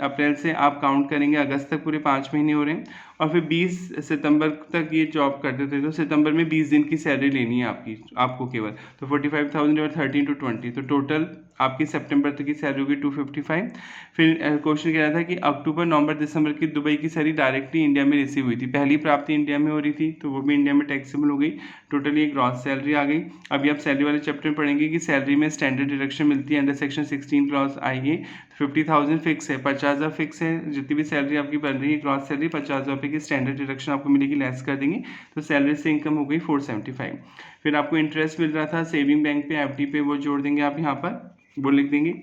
अप्रैल से आप काउंट करेंगे, अगस्त तक पूरे 5 महीने हो रहे हैं, और फिर 20 सितंबर तक ये जॉब करते थे, तो सितंबर में 20 दिन की सैलरी लेनी है आपको केवल। तो 45,000 और 13 to 20, तो टोटल आपकी सितंबर तक की सैलरी होगी 255। फिर क्वेश्चन कह रहा था कि अक्टूबर नवंबर दिसंबर की दुबई की सैलरी डायरेक्टली इंडिया में रिसीव हुई थी, पहली प्राप्ति इंडिया में हो रही थी, तो वो भी इंडिया में टैक्सेबल हो गई। टोटली एक ग्रॉस सैलरी आ गई। अभी आप सैलरी वाले चैप्टर में पढ़ेंगे कि सैलरी में स्टैंडर्ड डिडक्शन मिलती है अंडर सेक्शन 16 क्लॉज आइए। 50,000 फिक्स है, 50,000 फिक्स है, जितनी भी सैलरी आपकी बन रही है ग्रॉस सैलरी 50,000 रुपये की स्टैंडर्ड डिडक्शन आपको मिलेगी, लेस कर देंगे, तो सैलरी से इनकम हो गई 475। फिर आपको इंटरेस्ट मिल रहा था सेविंग बैंक पे, एफडी पे, वो जोड़ देंगे आप यहाँ पर, वो लिख देंगे।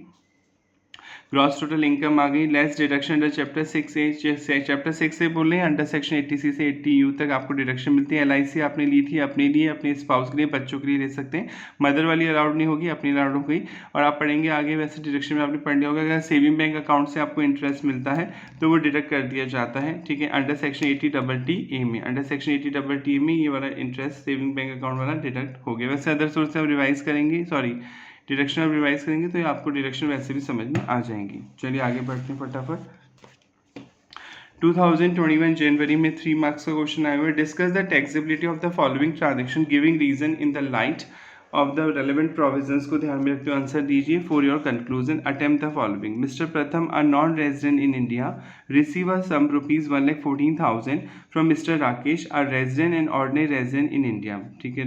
ग्रॉस टोटल इनकम आ गई, less deduction under chapter 6A। Chapter 6 से बोल रहे हैं, अंडर सेक्शन 80C से 80U तक आपको डिडक्शन मिलती है। LIC आपने ली थी अपने लिए, अपने स्पाउस के लिए, बच्चों के लिए ले सकते हैं, मदर वाली अलाउड नहीं होगी, अपनी अलाउड हो गई। और आप पढ़ेंगे आगे, वैसे डिडक्शन में आपने पढ़ लिया होगा, अगर सेविंग बैंक अकाउंट से आपको इंटरेस्ट मिलता है तो वो डिडक्ट कर दिया जाता है। ठीक है, अंडर सेक्शन 80TT में, अंडर सेक्शन 80TT में ये वाला इंटरेस्ट सेविंग बैंक अकाउंट वाला डिडक्ट हो गया। वैसे अदर सोर्स से हम रिवाइज करेंगे, सॉरी डिडक्शन अब रिवाइज करेंगे तो आपको डिडक्शन वैसे भी समझ में आ जाएंगी। चलिए आगे बढ़ते हैं फटाफट। 2021 जनवरी में 3 मार्क्स का क्वेश्चन आया हुआ है। Discuss the taxability of the following transaction giving reason in the light of the relevant provisions को ध्यान में रखते हुए आंसर दीजिए। For your conclusion attempt the following. Mister Pratham, a non resident in India, receive a sum rupees 1,14,000 from mister Rakesh, a resident and ordinary resident in India. ठीक है,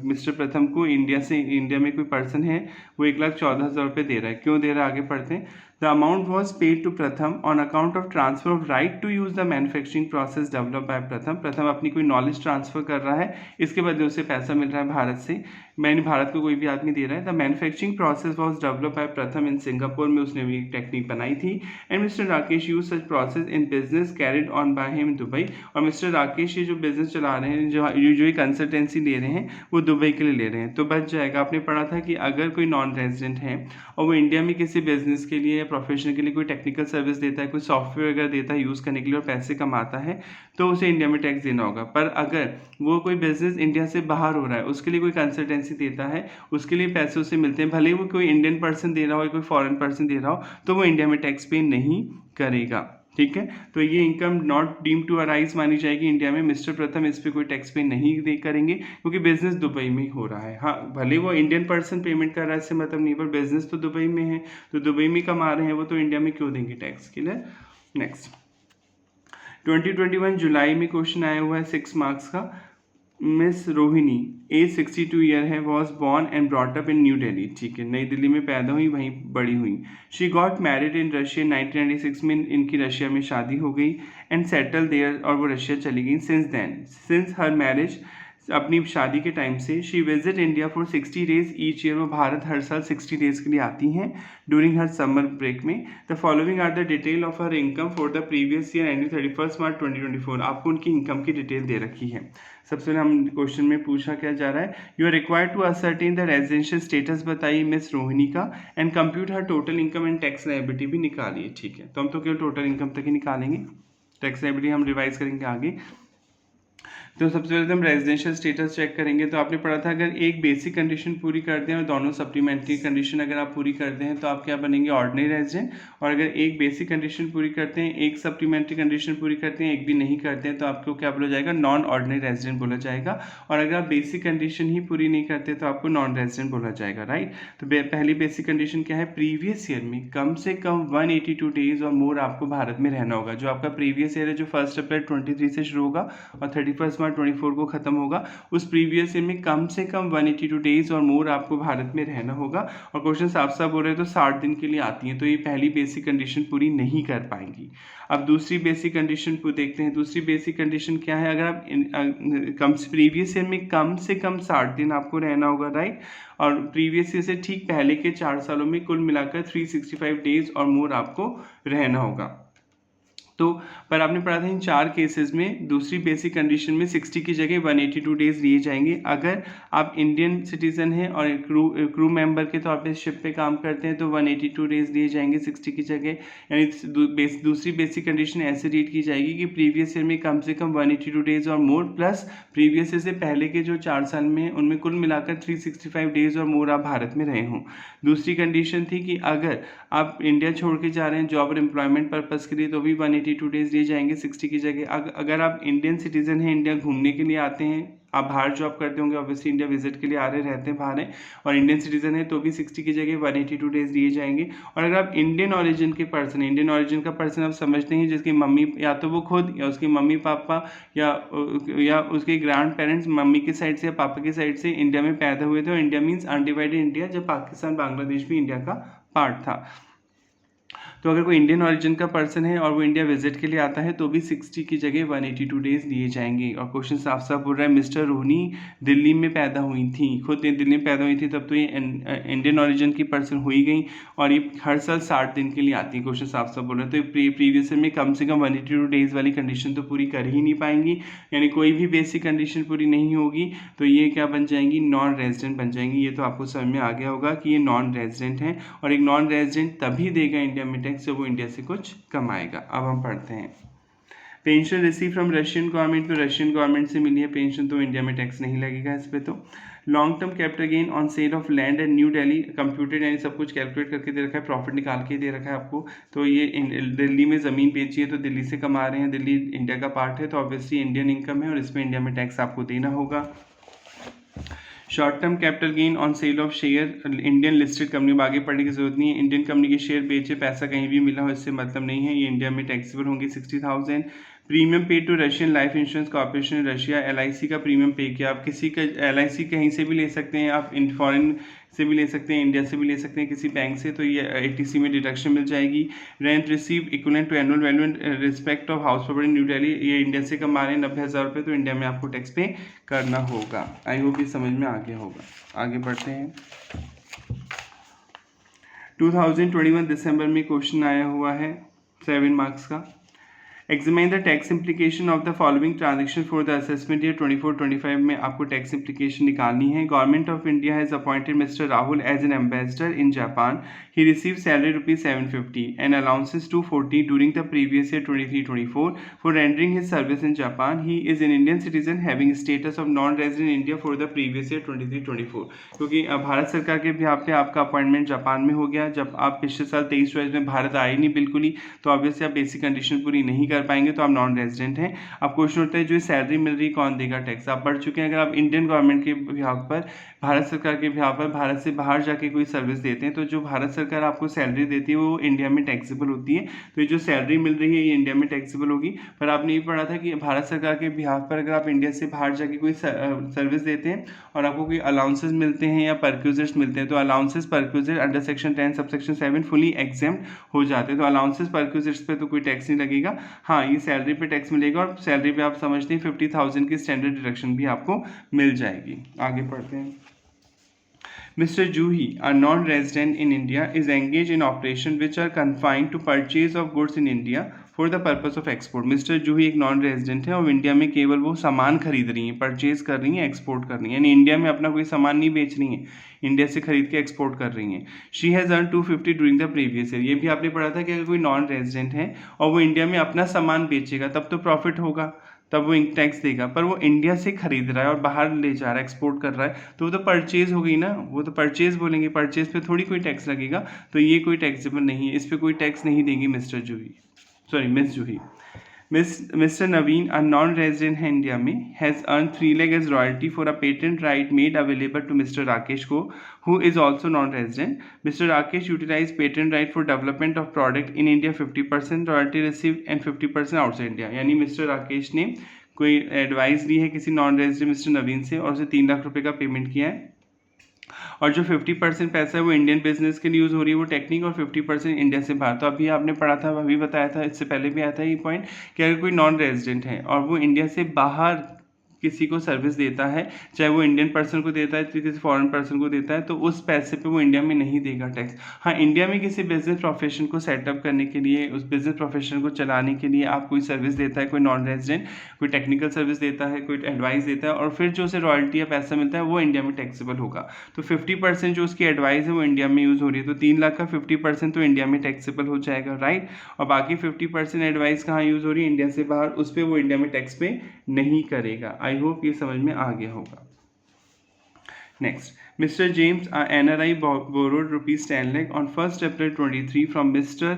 मिस्टर प्रथम को इंडिया में कोई पर्सन है, वो 1,14,000 रुपये दे रहा है। क्यों दे रहा है, आगे पढ़ते हैं। The amount was paid to Pratham on account of transfer of right to use the manufacturing process developed by Pratham. प्रथम अपनी कोई नॉलेज ट्रांसफर कर रहा है, इसके बदले उसे पैसा मिल रहा है भारत से, मैंने भारत को कोई भी आदमी दे रहा है। The manufacturing process was develop by प्रथम इन सिंगापुर में, उसने भी एक टेक्निक बनाई थी। And mister Rakesh use such process in business carried on by him Dubai. और मिस्टर राकेश ये जो बिजनेस चला रहे हैं, जो कंसल्टेंसी ले रहे हैं, वो दुबई के लिए ले रहे हैं। तो बच जाएगा। आपने पढ़ा था कि अगर कोई नॉन रेजिडेंट है और वो इंडिया में किसी बिजनेस के लिए या प्रोफेशन के लिए कोई टेक्निकल सर्विस देता है, कोई सॉफ्टवेयर वगैरह देता है यूज़ करने के लिए और पैसे कमाता है, तो उसे इंडिया में टैक्स देना होगा। पर अगर वो कोई बिजनेस इंडिया से बाहर हो रहा है, उसके लिए कोई कंसल्टेंसी देता है, उसके लिए पैसे उसे मिलते हैं, भले ही वो कोई इंडियन पर्सन दे रहा हो, कोई फॉरेन पर्सन दे रहा हो, तो वो इंडिया में टैक्स पे नहीं करेगा। ठीक है, तो ये income not deem to arise मानी जाएगी इंडिया में। मिस्टर प्रथम इस पर कोई टैक्स पे नहीं दे करेंगे, क्योंकि बिजनेस दुबई में हो रहा है। हाँ, भले वो इंडियन पर्सन पेमेंट कर रहा है, इससे मतलब नहीं, पर बिजनेस तो दुबई में है, तो दुबई में कमा रहे हैं वो, तो इंडिया में क्यों देंगे टैक्स के लिए। नेक्स्ट 2021 जुलाई में क्वेश्चन आया हुआ है 6 मार्क्स का। मिस रोहिणी, एज 62 ईयर है, was born and brought up in new Delhi. ठीक है, नई दिल्ली में पैदा हुई, वहीं बड़ी हुई। She got married in Russia 1996 में इनकी रशिया में शादी हो गई। एंड सेटल देयर, और वो रशिया चली गई। सिंस हर मैरिज, अपनी शादी के टाइम से, she visit India for 60 days each year, वो भारत हर साल 60 डेज के लिए आती हैं ड्यूरिंग हर समर ब्रेक में। The following are the detail of her income for the previous year ending 31 March 2024। आपको उनकी इनकम की डिटेल दे रखी है। सबसे पहले हम क्वेश्चन में पूछा क्या जा रहा है, you are required to ascertain the residential status बताइए मिस रोहिणी का, and compute her total income and tax liability भी निकालिए। ठीक है, तो हम तो केवल टोटल इनकम तक ही निकालेंगे, टैक्स लायबिलिटी हम रिवाइज करेंगे आगे। तो सबसे पहले हम रेजिडेंशियल स्टेटस चेक करेंगे। तो आपने पढ़ा था अगर एक बेसिक कंडीशन पूरी करते हैं और दोनों सप्लीमेंट्री कंडीशन अगर आप पूरी करते हैं तो आप क्या बनेंगे, ऑर्डिनरी रेजिडेंट। और अगर एक बेसिक कंडीशन पूरी करते हैं, एक सप्लीमेंट्री कंडीशन पूरी करते हैं, एक भी नहीं करते हैं, तो आपको क्या बोला जाएगा, नॉन ऑर्डिनरी रेजिडेंट बोला जाएगा। और अगर आप बेसिक कंडीशन ही पूरी नहीं करते तो आपको नॉन रेजिडेंट बोला जाएगा, राइट। तो पहली बेसिक कंडीशन क्या है, प्रीवियस ईयर में कम से कम 182 डेज और मोर आपको भारत में रहना होगा। जो आपका प्रीवियस ईयर है, जो 1 अप्रैल 23 से शुरू होगा और 31 मार्च 24 को ख़त्म होगा, उस प्रीवियस ईयर में कम से कम 182 डेज और मोर आपको भारत में रहना होगा। और क्वेश्चन साफ साफ बोल रहे हैं तो 60 दिन के लिए आती हैं, तो ये पहली बेसिक कंडीशन पूरी नहीं कर पाएंगी। अब दूसरी बेसिक कंडीशन को देखते हैं। दूसरी बेसिक कंडीशन क्या है, अगर आप प्रीवियस ईयर में कम से कम 60 दिन आपको रहना होगा, राइट, और प्रीवियस ईयर से ठीक पहले के 4 सालों में कुल मिलाकर 365 डेज और मोर आपको रहना होगा। तो पर आपने पढ़ा था इन 4 केसेस में दूसरी बेसिक कंडीशन में 60 की जगह 182 डेज लिए जाएंगे। अगर आप इंडियन सिटीजन हैं और क्रू मेंबर के तौर पे शिप पे काम करते हैं तो 182 डेज लिए जाएंगे 60 की जगह। यानी दूसरी बेसिक कंडीशन ऐसे रीड की जाएगी कि प्रीवियस ईयर में कम से कम 182 डेज और मोर, प्लस प्रीवियस ईयर से पहले के जो 4 साल में उनमें कुल मिलाकर 365 डेज और मोर आप भारत में रहे हों। दूसरी कंडीशन थी कि अगर आप इंडिया छोड़ के जा रहे हैं जॉब और एम्प्लॉयमेंट पर्पज़ के लिए तो भी 182 डेज दिए जाएंगे 60 की जगह। अगर आप इंडियन सिटीजन हैं, इंडिया घूमने के लिए आते हैं, आप बाहर जॉब करते होंगे, ऑब्वियसली इंडिया विजिट के लिए आ रहे रहते हैं बाहर हैं, और इंडियन सिटीजन है तो भी 60 की जगह 182 डेज दिए जाएंगे। और अगर आप इंडियन ऑरिजिन के पर्सन हैं, इंडियन ऑरिजिन का पर्सन आप समझते हैं जिसकी मम्मी या तो वो खुद या उसके मम्मी पापा या उसके ग्रैंड पेरेंट्स मम्मी की साइड से या पापा की साइड से इंडिया में पैदा हुए थे, और इंडिया मीन्स अनडिवाइडेड इंडिया, जब पाकिस्तान बांग्लादेश भी इंडिया का पार्ट था। तो अगर कोई इंडियन ऑरिजिन का पर्सन है और वो इंडिया विजिट के लिए आता है तो भी 60 की जगह 182 डेज दिए जाएंगे। और क्वेश्चन साफ साफ बोल रहा है मिस्टर रोहनी दिल्ली में पैदा हुई थी, खुद दिल्ली में पैदा हुई थी, तब तो ये इंडियन ऑरिजिन की पर्सन हुई गई और ये हर साल 60 दिन के लिए आती है। क्वेश्चन साफ साफ बोल रहा है तो प्रीवियस ईयर में कम से कम 182 डेज वाली कंडीशन तो पूरी कर ही नहीं पाएंगी, यानी कोई भी बेसिक कंडीशन पूरी नहीं होगी, तो ये क्या बन जाएंगी, नॉन रेजिडेंट बन जाएंगी। ये तो आपको समझ में आ गया होगा कि ये नॉन रेजिडेंट हैं, और एक नॉन रेजिडेंट तभी देगा इंडिया में टैक्स जब वो इंडिया से कुछ कमाएगा। अब हम पढ़ते हैं pension receive from Russian government, तो रशियन गवर्नमेंट से मिली है पेंशन तो इंडिया में टैक्स नहीं लगेगा इस पे। तो long term capital gain on sale of land and new Delhi computed, यानी सब कुछ कैलकुलेट करके दे रखा है, प्रॉफिट निकाल के दे रखा है आपको। तो ये दिल्ली में ज़मीन बेची है तो दिल्ली से कमा रहे हैं, दिल्ली इंडिया का पार्ट है तो ऑब्वियसली इंडियन इनकम है और इसमें इंडिया में टैक्स आपको देना होगा। Short term capital gain on sale of share, Indian listed company में आगे पढ़ने की जरूरत नहीं है, इंडियन कंपनी के शेयर बेचे पैसा कहीं भी मिला हो इससे मतलब नहीं है, ये इंडिया में टैक्सेबल होंगे 60,000। Premium pay to Russian life insurance corporation Russia, LIC का प्रीमियम पे किया। आप किसी का LIC कहीं से भी ले सकते हैं, आप फॉरेन से भी ले सकते हैं, इंडिया से भी ले सकते हैं किसी बैंक से, तो ये ATC में डिडक्शन मिल जाएगी। Rent receive equivalent to annual value in respect of house property New Delhi, ये इंडिया से कमा रहे हैं 90,000 रुपये, तो इंडिया में आपको टैक्स पे करना होगा। आई होप ये समझ में आ गया होगा। आगे बढ़ते हैं। 2021 दिसंबर में क्वेश्चन आया हुआ है 7 मार्क्स का। Examine the tax implication of the following transaction for the assessment year 24-25 में आपको टैक्स इम्प्लीकेशन निकालनी है। Government of India has appointed Mister Rahul as an ambassador in Japan, he receive salary ₹750 and allowances $240 during the previous year 23-24 for rendering his service in Japan. He is an Indian citizen having status of non resident India for the previous year 23-24, क्योंकि भारत सरकार के बिहाफ पे आपका अपॉइंटमेंट जापान में हो गया, जब आप पिछले साल 23-24 में भारत आए नहीं बिल्कुल ही, तो ऑब्वियसली आप बेसिक कंडीशन पूरी नहीं कर पाएंगे, तो आप नॉन रेजिडेंट हैं। अब क्वेश्चन होता है जो सैलरी मिल रही कौन देगा टैक्स, आप पढ़ चुके हैं। अगर आप इंडियन गवर्नमेंट के बिहाफ पर, भारत सरकार के बिहाफ पर भारत से बाहर जाके कोई सर्विस देते हैं, तो जो भारत सरकार आपको सैलरी देती है वो इंडिया में टैक्सेबल होती है, तो ये जो सैलरी मिल रही है ये इंडिया में टैक्सेबल होगी। पर आपने ये पढ़ा था कि भारत सरकार के बिहाफ पर अगर आप इंडिया से बाहर जाके कोई सर्विस देते हैं और आपको कोई अलाउंसेस मिलते हैं या परक्यूजर्स मिलते हैं, तो allowances perquisite under section 10 subsection 7 fully exempt हो जाते हैं, तो अलाउंसेस परक्यूजर्स पे तो कोई टैक्स नहीं लगेगा। हाँ, ये सैलरी पे टैक्स मिलेगा, और सैलरी पे आप समझते हैं 50,000 की स्टैंडर्ड डिडक्शन भी आपको मिल जाएगी। आगे पढ़ते हैं। Mr. Juhi, a non-resident in India, is engaged in operations which are confined to purchase of goods in India for the purpose of export. Mr. Juhi एक नॉन रेजिडेंट है और इंडिया में केवल वो सामान खरीद रही हैं, परचेज कर रही हैं, एक्सपोर्ट कर रही हैं, यानी इंडिया में अपना कोई सामान नहीं बेच रही हैं, इंडिया से खरीद के एक्सपोर्ट कर रही हैं। She has earn 250 during the previous year, ये भी आपने पढ़ा था कि अगर कोई नॉन रेजिडेंट है और वो इंडिया में अपना सामान बेचेगा तब तो प्रॉफिट होगा, तब वो टैक्स देगा, पर वो इंडिया से खरीद रहा है और बाहर ले जा रहा है, एक्सपोर्ट कर रहा है, तो वो तो परचेज हो गई ना, वो तो परचेज बोलेंगे, परचेज पे थोड़ी कोई टैक्स लगेगा, तो ये कोई टैक्सेबल नहीं है, इस पर कोई टैक्स नहीं देगी miss Juhi. Mr. Naveen, a non-resident है इंडिया में, has earned 3 lakh as royalty for a patent right made available to Mr. Rakesh को, who is also non-resident. Mr. Rakesh utilized patent right for development of product in India 50% royalty received and 50% outside India, यानी Mr. Rakesh ने कोई एडवाइस ली है किसी नॉन रेजिडेंट मिस्टर नवीन से और उसे 3 लाख रुपए का पेमेंट किया है, और जो 50% पैसा है वो इंडियन बिजनेस के लिए यूज़ हो रही है वो टेक्निक, और 50% इंडिया से बाहर। तो अभी आपने पढ़ा था, अभी बताया था, इससे पहले भी आया था ये पॉइंट कि अगर कोई नॉन रेजिडेंट है और वो इंडिया से बाहर किसी को सर्विस देता है, चाहे वो इंडियन पर्सन को देता है, किसी फॉरेन पर्सन को देता है, तो उस पैसे पे वो इंडिया में नहीं देगा टैक्स। हाँ, इंडिया में किसी बिजनेस प्रोफेशन को सेटअप करने के लिए, उस बिजनेस प्रोफेशन को चलाने के लिए आप कोई सर्विस देता है, कोई नॉन रेजिडेंट कोई टेक्निकल सर्विस देता है, कोई एडवाइस देता है, और फिर जो उसे रॉयल्टी या पैसा मिलता है वो इंडिया में टैक्सेबल होगा। तो 50% जो उसकी एडवाइस है वो इंडिया में यूज़ हो रही है, तो 3 लाख का 50% तो इंडिया में टैक्सेबल हो जाएगा, राइट। और बाकी 50% एडवाइस कहाँ यूज़ हो रही है, इंडिया से बाहर, उस पर वो इंडिया में टैक्स पे नहीं करेगा। आई होप ये समझ में आ गया होगा। Next, Mr. James, NRI borrowed rupees 10 lakh on 1st April 23 from Mr.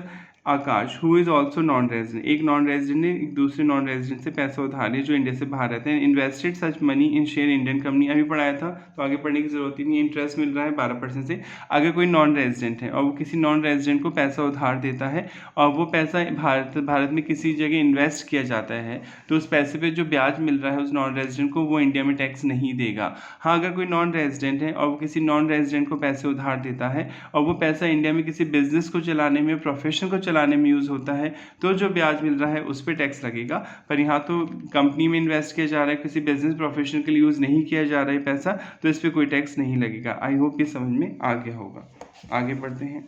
Akash who is also non resident. एक नॉन रेजिडेंट ने एक दूसरे नॉन रेजिडेंट से पैसा उधार लिया जो इंडिया से बाहर रहते हैं। Invested such money in share Indian company, अभी पढ़ाया था तो आगे पढ़ने की जरूरत ही नहीं। इंटरेस्ट मिल रहा है 12% से। अगर कोई नॉन रेजिडेंट है और वो किसी नॉन रेजिडेंट को पैसा उधार देता है और वो पैसा भारत में किसी जगह इन्वेस्ट किया जाता है, तो उस पैसे पर जो ब्याज मिल रहा है उस नॉन रेजिडेंट को, वो इंडिया में टैक्स नहीं देगा। हाँ, अगर कोई नॉन रेजिडेंट है और वो किसी नॉन रेजिडेंट को पैसे उधार देता है और वो पैसा इंडिया में किसी बिजनेस को चलाने में, प्रोफेशन को चलाने में यूज़ होता है, तो जो ब्याज मिल रहा है उस पर टैक्स लगेगा। पर यहाँ तो कंपनी में इन्वेस्ट किया जा रहा है, किसी बिजनेस प्रोफेशन के लिए यूज़ नहीं किया जा रहा है पैसा, तो इस पर कोई टैक्स नहीं लगेगा। आई होप ये समझ में आ गया होगा। आगे बढ़ते हैं।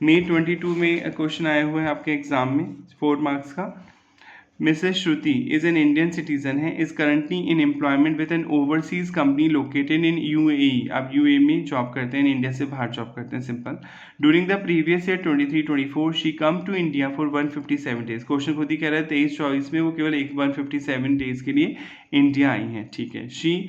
May 22 में क्वेश्चन आया हुआ है आपके एग्जाम में 4 मार्क्स का। Mrs Shruti is an Indian citizen है, is currently in employment with an overseas company located in UAE. आप यूएई में जॉब करते हैं, इंडिया से बाहर जॉब करते हैं, simple. During the previous year 23-24 she come to India for 157 days. Question खुद ही कह रहा है 23-24 में वो केवल 157 डेज के लिए इंडिया आई हैं, ठीक है। शी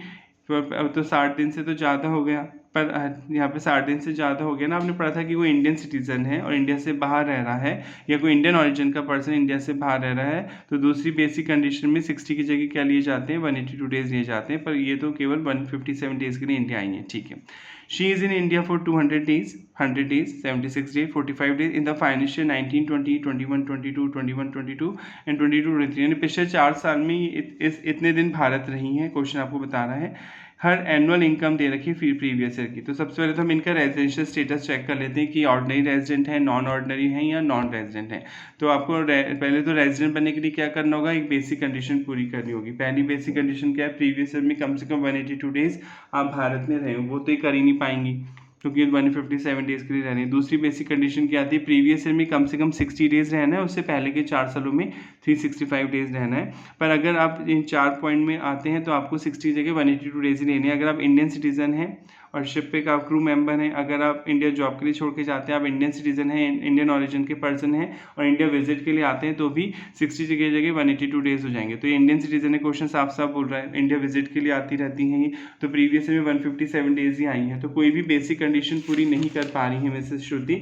तो 60 दिन से तो ज़्यादा हो गया, पर यहाँ पे 60 दिन से ज़्यादा हो गया ना। आपने पढ़ा था कि वो इंडियन सिटीज़न है और इंडिया से बाहर रह रहा है, या कोई इंडियन ओरिजिन का पर्सन इंडिया से बाहर रह रहा है, तो दूसरी बेसिक कंडीशन में 60 की जगह क्या लिए जाते हैं, 182 डेज लिए जाते हैं, पर ये तो केवल 157 डेज के लिए इंडिया आई है, ठीक है। She is in India for 200 days, 100 days, 76 days, 45 days in the financial 1920, 21-22, 21-22 and 22-23, यानी पिछले 4 साल में इतने दिन भारत रही हैं। क्वेश्चन आपको बता रहा है। हर एनुअल इनकम दे रखी है प्रीवियस ईयर की। तो सबसे पहले तो हम इनका रेजिडेंशियल स्टेटस चेक कर लेते हैं कि ऑर्डिनरी रेजिडेंट है, नॉन ऑर्डिनरी है या नॉन रेजिडेंट है। तो आपको पहले तो रेजिडेंट बनने के लिए क्या करना होगा, एक बेसिक कंडीशन पूरी करनी होगी। पहली बेसिक कंडीशन क्या है, प्रीवियस ईयर में कम से कम 182 डेज आप भारत में रहे हो, वो तो ये कर ही नहीं पाएंगी क्योंकि 157 डेज के लिए रहने। दूसरी बेसिक कंडीशन क्या आती है, प्रीवियस ईयर में कम से कम 60 डेज रहना है, उससे पहले के 4 सालों में 365 डेज रहना है। पर अगर आप इन 4 पॉइंट में आते हैं तो आपको 60 जगह 182 डेज ही रहने हैं। अगर आप इंडियन सिटीजन हैं और शिप पे का क्रू मेंबर हैं, अगर आप इंडिया जॉब के लिए छोड़ के जाते हैं, आप इंडियन सिटीजन हैं, इंडियन ओरिजिन के पर्सन हैं और इंडिया विजिट के लिए आते हैं, तो भी 60 की जगह 182 डेज हो जाएंगे। तो ये इंडियन सिटीजन है, क्वेश्चन साफ साफ बोल रहा है, इंडिया विजिट के लिए आती रहती हैं ये, तो प्रीवियस में 157 डेज ही आई हैं। तो कोई भी बेसिक कंडीशन पूरी नहीं कर पा रही है मिसेस श्रुति,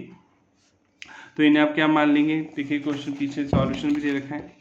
तो इन्हें आप क्या मान लेंगे। देखिए क्वेश्चन पीछे सॉल्यूशन भी दे रखा है।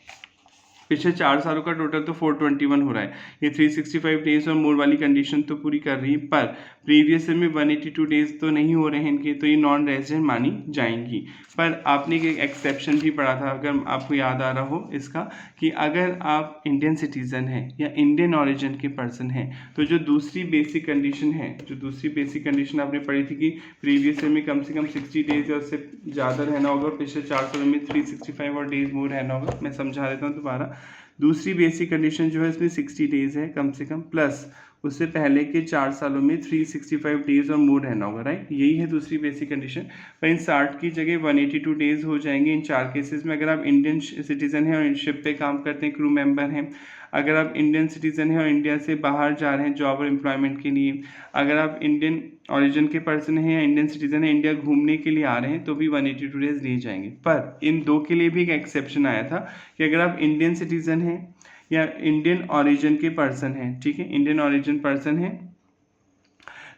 पिछले 4 सालों का टोटल तो 421 हो रहा है, ये 365 डेज और मोर वाली कंडीशन तो पूरी कर रही है, पर प्रीवियस ईयर में 182 डेज तो नहीं हो रहे हैं इनके, तो ये नॉन रेजिडेंट मानी जाएंगी। पर आपने एक एक्सेप्शन भी पढ़ा था, अगर आपको याद आ रहा हो इसका, कि अगर आप इंडियन सिटीजन हैं या इंडियन ओरिजिन के पर्सन हैं, तो जो दूसरी बेसिक कंडीशन है, जो दूसरी बेसिक कंडीशन आपने पढ़ी थी कि प्रीवियस ईयर में कम से कम 60 डेज या उससे ज़्यादा रहना होगा, पिछले 4 सालों में 365 और डेज मोर रहना होगा। मैं समझा देता हूँ दोबारा। दूसरी बेसिक कंडीशन जो है इसमें 60 डेज है कम से कम, प्लस उससे पहले के 4 सालों में 365 डेज और मोर रहना होगा, राइट। यही है दूसरी बेसिक कंडीशन। पर इन 60 की जगह 182 डेज हो जाएंगे इन 4 केसेस में। अगर आप इंडियन सिटीजन हैं और शिप पे काम करते हैं, क्रू मेंबर हैं, अगर आप इंडियन सिटीजन हैं और इंडिया से बाहर जा रहे हैं जॉब और एम्प्लॉयमेंट के लिए, अगर आप इंडियन ओरिजिन के पर्सन हैं या इंडियन सिटीजन हैं, इंडिया घूमने के लिए आ रहे हैं, तो भी 182 डेज लिए जाएंगे। पर इन 2 के लिए भी एक एक्सेप्शन आया था कि अगर आप इंडियन सिटीजन हैं या इंडियन ओरिजिन के पर्सन हैं, ठीक है, इंडियन ओरिजिन पर्सन हैं,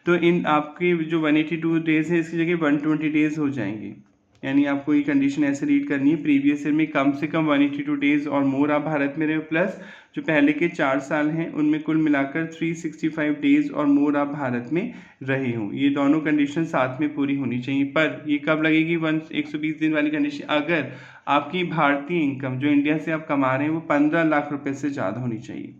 तो इन आपके जो 182 डेज है इसकी जगह 120 डेज हो जाएंगे, यानी आपको ये कंडीशन ऐसे रीड करनी है, प्रीवियस ईयर में कम से कम 182 डेज और मोर आप भारत में रहे हो, प्लस जो पहले के 4 साल हैं उनमें कुल मिलाकर 365 डेज और मोर आप भारत में रहे हो। ये दोनों कंडीशन साथ में पूरी होनी चाहिए। पर ये कब लगेगी 120 दिन वाली कंडीशन? अगर आपकी भारतीय इनकम जो इंडिया से आप कमा रहे हैं वो 15 लाख रुपए से ज़्यादा होनी चाहिए।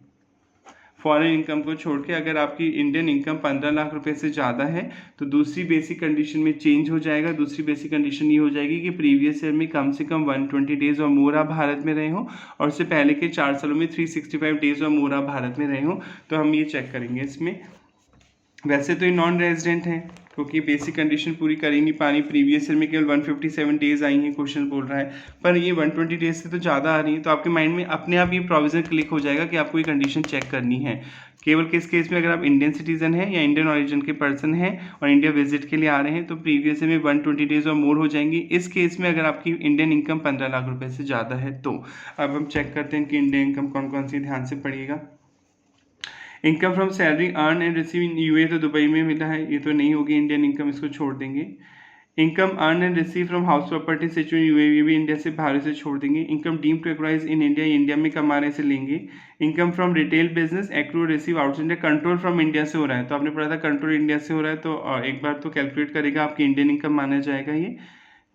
फॉरेन इनकम को छोड़ के अगर आपकी इंडियन इनकम 15 लाख रुपए से ज़्यादा है तो दूसरी बेसिक कंडीशन में चेंज हो जाएगा। दूसरी बेसिक कंडीशन ये हो जाएगी कि प्रीवियस ईयर में कम से कम 120 डेज और मोर आप भारत में रहे हो और उससे पहले के 4 सालों में 365 डेज और मोर आप भारत में रहे हो। तो हम ये चेक करेंगे इसमें। वैसे तो ये नॉन रेजिडेंट हैं क्योंकि बेसिक कंडीशन पूरी कर ही नहीं पा रही। प्रीवियस ईयर में केवल 157 डेज आई हैं, क्वेश्चन बोल रहा है, पर ये 120 डेज से तो ज़्यादा आ रही है। तो आपके माइंड में अपने आप ये प्रोविजन क्लिक हो जाएगा कि आपको ये कंडीशन चेक करनी है। केवल किस केस में? अगर आप इंडियन सिटीजन हैं या इंडियन ऑरिजिन के पर्सन हैं और इंडिया विजिट के लिए आ रहे हैं तो प्रीवियस ईयर में 120 डेज और मोर हो जाएंगी। इस केस में अगर आपकी इंडियन इनकम 15 लाख रुपए से ज़्यादा है तो अब हम चेक करते हैं कि इंडियन इनकम कौन कौन सी, ध्यान से पढ़िएगा। Income from salary earn and receive in UAE तो दुबई में मिला है, ये तो नहीं होगी इंडियन इनकम, इसको छोड़ देंगे। Income earn and receive from house property situated UAE, ये भी इंडिया से बाहर से छोड़ देंगे। Income deem to accrue in India, India में कमाने से लेंगे। Income from retail business accrue receive outside India, control from India से हो रहा है तो आपने पढ़ा था कंट्रोल इंडिया से हो रहा है तो एक बार तो कैलकुलेट करेगा आपकी इंडियन इनकम माना जाएगा ये,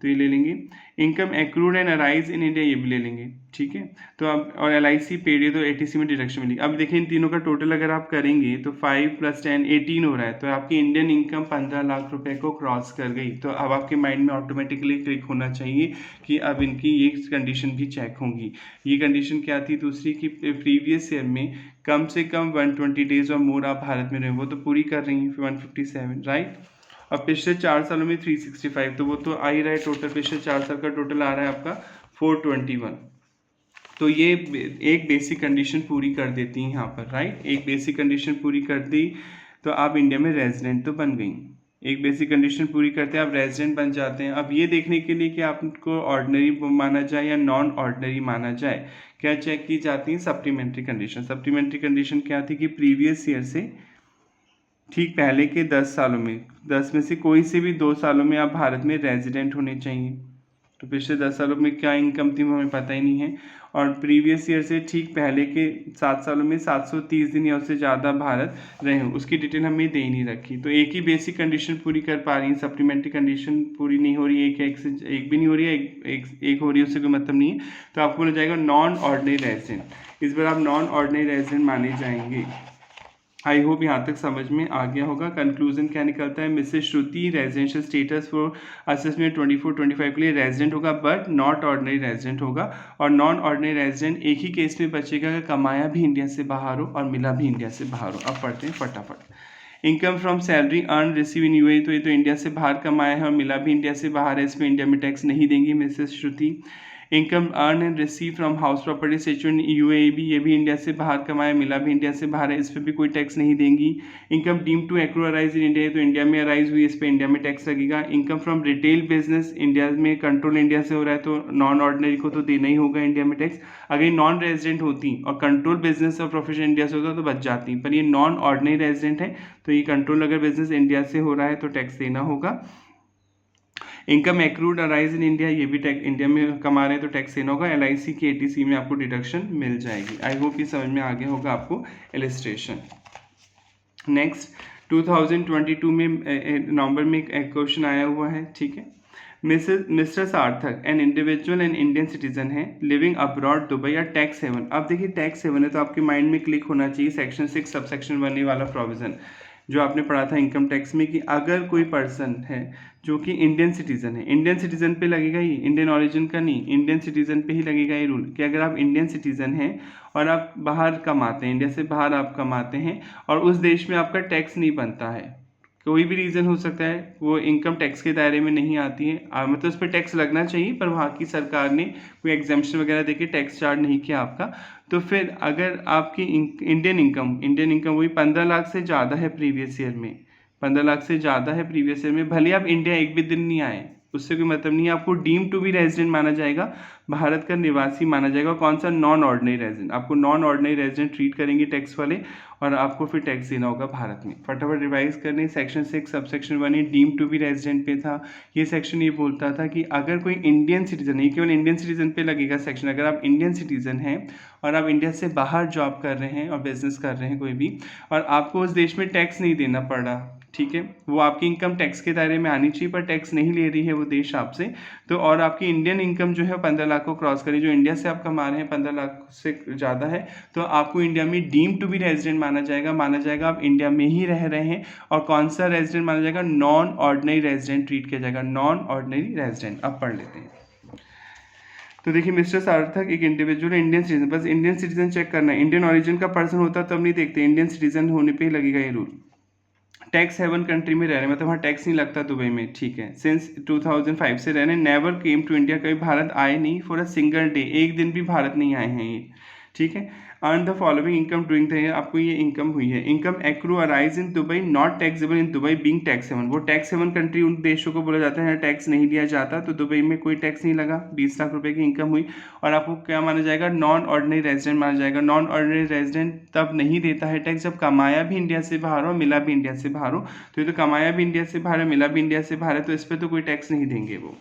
तो ये ले लेंगे। Income accrued and arise in India, ये भी ले लेंगे, ठीक है। तो अब और LIC पेड, ये तो ATC में डिडक्शन मिलेगी। अब देखिए इन तीनों का टोटल अगर आप करेंगे तो 5 + 10 18 हो रहा है, तो आपकी इंडियन इनकम 15 लाख रुपए को क्रॉस कर गई। तो अब आपके माइंड में ऑटोमेटिकली क्लिक होना चाहिए कि अब इनकी ये कंडीशन भी चेक होंगी। ये कंडीशन क्या थी दूसरी कि प्रीवियस ईयर में कम से कम 120 डेज और मोर आप भारत में रहे, वो तो पूरी कर रही हैं 157, राइट। अब पिछले 4 सालों में 365, तो वो तो आ ही रहा है। टोटल पिछले 4 साल का टोटल आ रहा है आपका 421। तो ये एक बेसिक कंडीशन पूरी कर देती हैं यहाँ पर, राइट। एक बेसिक कंडीशन पूरी कर दी तो आप इंडिया में रेजिडेंट तो बन गई। एक बेसिक कंडीशन पूरी करते हैं आप रेजिडेंट बन जाते हैं। अब ये देखने के लिए कि आपको ऑर्डिनरी माना जाए या नॉन ऑर्डिनरी माना जाए, क्या चेक की जाती है? Supplementary condition. सप्लीमेंट्री कंडीशन क्या थी कि प्रीवियस ईयर से ठीक पहले के 10 सालों में, 10 में से कोई से भी 2 सालों में आप भारत में रेजिडेंट होने चाहिए। तो पिछले 10 सालों में क्या इनकम थी वो हमें पता ही नहीं है। और प्रीवियस ईयर से ठीक पहले के 7 सालों में 730 दिन या उससे ज़्यादा भारत रहे हो, उसकी डिटेल हमें दे ही नहीं रखी। तो एक ही बेसिक कंडीशन पूरी कर पा रही है, सप्लीमेंट्री कंडीशन पूरी नहीं हो रही है। एक भी नहीं हो रही है, एक हो रही है, उससे कोई मतलब नहीं है। तो आपको बोला जाएगा नॉन ऑर्डिनरी रेजिडेंट। इस बार आप नॉन ऑर्डिनरी रेजिडेंट माने जाएंगे। आई होप यहाँ तक समझ में आ गया होगा। कंक्लूजन क्या निकलता है? Mrs Shruti residential status for assessment 24-25 के लिए रेजिडेंट होगा बट नॉट ऑर्डिनरी रेजिडेंट होगा। और नॉन ऑर्डिनरी रेजिडेंट एक ही केस में बचेगा अगर कमाया भी इंडिया से बाहर हो और मिला भी इंडिया से बाहर हो। अब पढ़ते हैं फटाफट। Income from salary earn receive in UAE, तो ये तो इंडिया से बाहर कमाया है और मिला भी इंडिया से बाहर है, इसमें इंडिया में टैक्स नहीं देंगी Mrs Shruti. Income earn and receive from house property situated in UAE, ये भी इंडिया से बाहर कमाया, मिला भी इंडिया से बाहर है, इस पर भी कोई टैक्स नहीं देंगी। Income deem to accrue arise in India, तो इंडिया में अराइज हुई, इस पर इंडिया में टैक्स लगेगा। Income from retail business, India में कंट्रोल इंडिया से हो रहा है तो नॉन ऑर्डिनरी को तो देना ही होगा इंडिया में टैक्स। अगर नॉन रेजिडेंट होती और कंट्रोल बिजनेस और प्रोफेशन इंडिया से होता तो बच जाती, पर ये नॉन ऑर्डिनरी रेजिडेंट है तो ये कंट्रोल अगर बिजनेस इंडिया से हो रहा है तो टैक्स देना होगा। Income accrued arise in India, ये भी टैक्स इंडिया में कमा रहे हैं तो टैक्स देना होगा। LIC की ATC में आपको डिडक्शन मिल जाएगी। आई होप ये समझ में आ गया होगा आपको इलस्ट्रेशन। नेक्स्ट 2022 में नवंबर में एक क्वेश्चन आया हुआ है, ठीक है। मिस्टर सार्थक an individual and Indian citizen है लिविंग अब्रॉड दुबई या टैक्स हेवन। अब देखिए टैक्स हेवन है तो आपके माइंड में क्लिक होना चाहिए सेक्शन 6 सबसेक्शन 1 वाला प्रोविजन जो आपने पढ़ा था इनकम टैक्स में कि अगर कोई पर्सन है जो कि इंडियन सिटीजन है, इंडियन सिटीजन पे लगेगा ही, इंडियन ओरिजिन का नहीं, इंडियन सिटीजन पे ही लगेगा ये रूल कि अगर आप इंडियन सिटीजन हैं और आप बाहर कमाते हैं, इंडिया से बाहर आप कमाते हैं और उस देश में आपका टैक्स नहीं बनता है, कोई भी रीज़न हो सकता है, वो इनकम टैक्स के दायरे में नहीं आती है, मतलब उस पर टैक्स लगना चाहिए पर वहाँ की सरकार ने कोई एग्जाम्पशन वगैरह देके टैक्स चार्ज नहीं किया आपका, तो फिर अगर आपकी इंडियन इनकम वही 15 लाख से ज़्यादा है प्रीवियस ईयर में, 15 लाख से ज़्यादा है प्रीवियस ईयर में, भले आप इंडिया एक भी दिन नहीं आए, उससे कोई मतलब नहीं है। आपको डीम टू बी रेजिडेंट माना जाएगा, भारत का निवासी माना जाएगा। कौन सा? Non ordinary resident. आपको नॉन ऑर्डिनरी रेजिडेंट ट्रीट करेंगे टैक्स वाले, और आपको फिर टैक्स देना होगा भारत में। फटाफट रिवाइज करने, section 6 subsection 1 deem to be resident पे था। ये सेक्शन ये बोलता था कि अगर कोई इंडियन सिटीजन, ये केवल इंडियन सिटीजन पे लगेगा सेक्शन, अगर आप इंडियन सिटीजन हैं और आप इंडिया से बाहर जॉब कर रहे हैं और बिजनेस कर रहे हैं कोई भी, और आपको उस देश में टैक्स नहीं देना पड़ रहा, ठीक है, वो आपकी इनकम टैक्स के दायरे में आनी चाहिए पर टैक्स नहीं ले रही है वो देश आपसे, तो और आपकी इंडियन इनकम जो है 15 लाख को क्रॉस करी, जो इंडिया से आप कमा रहे हैं 15 लाख से ज़्यादा है, तो आपको इंडिया में डीम टू बी रेजिडेंट माना जाएगा आप इंडिया में ही रह रहे हैं। और कौन सा रेजिडेंट माना जाएगा? नॉन ऑर्डिनरी रेजिडेंट ट्रीट किया जाएगा, नॉन ऑर्डिनरी रेजिडेंट। अब पढ़ लेते हैं। तो देखिए, मिस्टर सार्थक एक इंडिविजुअल इंडियन सिटीजन, बस इंडियन सिटीजन चेक करना है, इंडियन ओरिजिन का पर्सन होता तब नहीं देखते, इंडियन सिटीजन होने पे ही लगेगा ये रूल। टैक्स हेवन कंट्री में रह रहे हैं, मतलब वहाँ टैक्स नहीं लगता दुबई में, ठीक है। सिंस 2005 से रह रहे हैं, नेवर केम टू इंडिया, कभी भारत आए नहीं फॉर अ सिंगल डे, एक दिन भी भारत नहीं आए हैं ये, ठीक है। Earn the following income during the year, आपको ये इनकम हुई है। Income accrue arise in Dubai not taxable in Dubai being tax haven, वो टैक्स हेवन कंट्री उन देशों को बोला जाता है यहाँ टैक्स नहीं लिया जाता, तो दुबई में कोई टैक्स नहीं लगा, 20 लाख रुपए की इनकम हुई। और आपको क्या माना जाएगा? नॉन ऑर्डिनरी रेजिडेंट माना जाएगा। नॉन ऑर्डिनरी रेजिडेंट तब नहीं देता है टैक्स जब कमाया भी इंडिया से बाहर हो, मिला भी इंडिया से बाहर हो। तो ये तो कमाया भी इंडिया से बाहर है, मिला भी इंडिया से बाहर है, तो इस पर तो कोई टैक्स नहीं देंगे वो।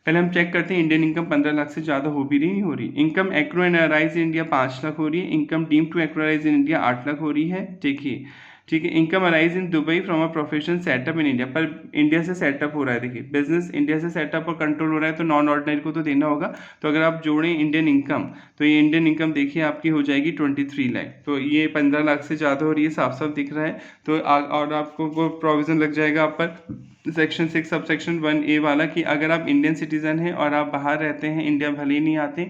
पहले हम चेक करते हैं इंडियन इनकम 15 लाख से ज़्यादा हो भी रही नहीं हो रही। Income accrue and arise in India 5 lakh हो रही है। Income deem to accrue arise in India 8 lakh हो रही है, देखिए, ठीक है। Income arise in Dubai from a profession setup in India, पर इंडिया से सेटअप हो रहा है, देखिए बिजनेस इंडिया से सेटअप और कंट्रोल हो रहा है, तो नॉन ऑर्डिनरी को तो देना होगा। तो अगर आप जोड़ें इंडियन इनकम, तो ये इंडियन इनकम देखिए आपकी हो जाएगी 23 लाख, तो ये 15 लाख से ज़्यादा हो रही है, साफ साफ दिख रहा है। तो और आपको वो प्रोविज़न लग जाएगा आप पर सेक्शन 6 सब सेक्शन 1A वाला, कि अगर आप इंडियन सिटीज़न हैं और आप बाहर रहते हैं, इंडिया भले ही नहीं आते,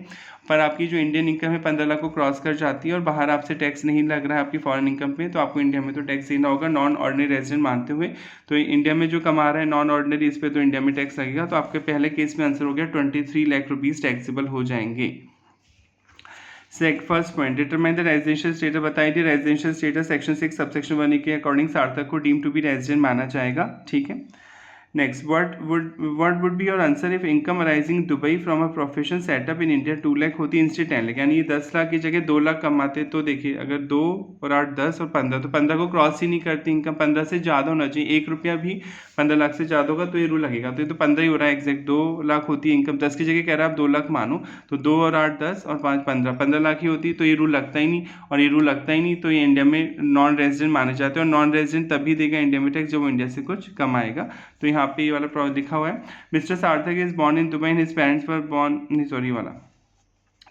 पर आपकी जो इंडियन इनकम है 15 लाख को क्रॉस कर जाती है और बाहर आपसे टैक्स नहीं लग रहा है आपकी फॉरेन इनकम पे, तो आपको इंडिया में तो टैक्स देना होगा नॉन ऑर्डिनरी रेजिडेंट मानते हुए। तो इंडिया में जो कमा रहा है नॉन ऑर्डिनरी, इस पर तो इंडिया में टैक्स लगेगा। तो आपके पहले केस में आंसर हो गया 23 लाख रुपीज़ टैक्सेबल हो जाएंगे। First point, determine the residential status, बताई थी रेजिडेंशियल स्टेटस सेक्शन 6 सबसेक्शन 1 के अकॉर्डिंग सार्थक को डीम टू बी रेजिडेंट माना जाएगा, ठीक है। Next, what would be your answer if income arising Dubai from a profession setup in India 2 lakh होती इंस्टेंट 10 लाख, यानी ये 10 लाख की जगह 2 लाख कमाते, तो देखिए अगर 2 और 8 10 और 15, तो 15 को क्रॉस ही नहीं करती इनकम, 15 से ज़्यादा होना चाहिए, 1 रुपया भी 15 लाख से ज़्यादा होगा तो ये रूल लगेगा। तो ये तो 15 ही हो रहा है एग्जैक्ट, 2 लाख होती है इनकम, 10 की जगह कह रहा है आप 2 लाख मानो, तो 2 और 8 10 और 5 15 लाख ही होती, तो ये रूल लगता ही नहीं, और ये रूल लगता ही नहीं, तो ये इंडिया में नॉन रेजिडेंट माने जाते हैं। और नॉन रेजिडेंट तभी देगा इंडिया में टैक्स जब वो इंडिया से कुछ कमाएगा। तो यहाँ पे ये वाला प्रोविजन लिखा हुआ है, मिस्टर सार्थक is born in Dubai and his parents were born, नहीं सॉरी वाला,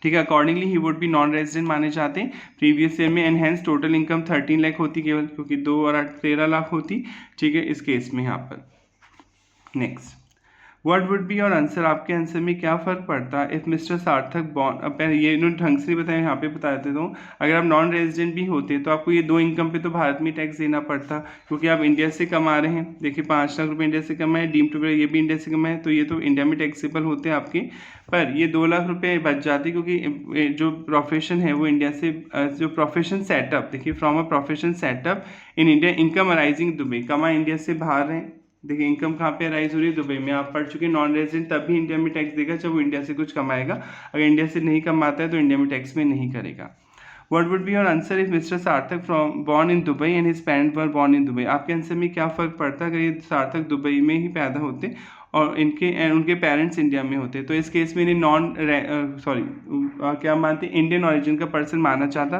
ठीक है। Accordingly he would be non resident माने जाते हैं प्रीवियस ईयर में, and hence total income 13 lakh होती केवल, क्योंकि 2 और 8 13 लाख होती, ठीक है, इस केस में यहाँ पर। Next, what would be your answer, आपके आंसर में क्या फ़र्क पड़ता है इफ मिस्टर सार्थक बॉर्न, अब ये इन्होंने ढंग से नहीं बताया, यहाँ पे बता देता हूँ। अगर आप नॉन रेजिडेंट भी होते तो आपको ये 2 इनकम पे तो भारत में टैक्स देना पड़ता, क्योंकि आप इंडिया से कमा रहे हैं, देखिए 5 लाख रुपए इंडिया से कमाए, डीम टू ये भी इंडिया से कमाए, तो ये तो इंडिया में टैक्सेबल होते हैं आपके। पर ये 2 लाख रुपए बच जाते, क्योंकि जो प्रोफेशन है वो इंडिया से, जो प्रोफेशन सेटअप, देखिए from a profession setup in India, income arising Dubai, कमा इंडिया से बाहर है, देखिए इनकम कहाँ पे राइज हो रही है? दुबई में। आप पढ़ चुके नॉन रेजिडेंट तभी इंडिया में टैक्स देगा जब वो इंडिया से कुछ कमाएगा, अगर इंडिया से नहीं कमाता है तो इंडिया में टैक्स में नहीं करेगा। What would be your answer if mister Sarthak from born in Dubai and his parents were born in Dubai, आपके आंसर में क्या फ़र्क पड़ता अगर ये सार्थक दुबई में ही पैदा होते और उनके पेरेंट्स इंडिया में होते? तो इस केस में इन्हें क्या मानते, इंडियन ऑरिजिन का पर्सन माना चाहता,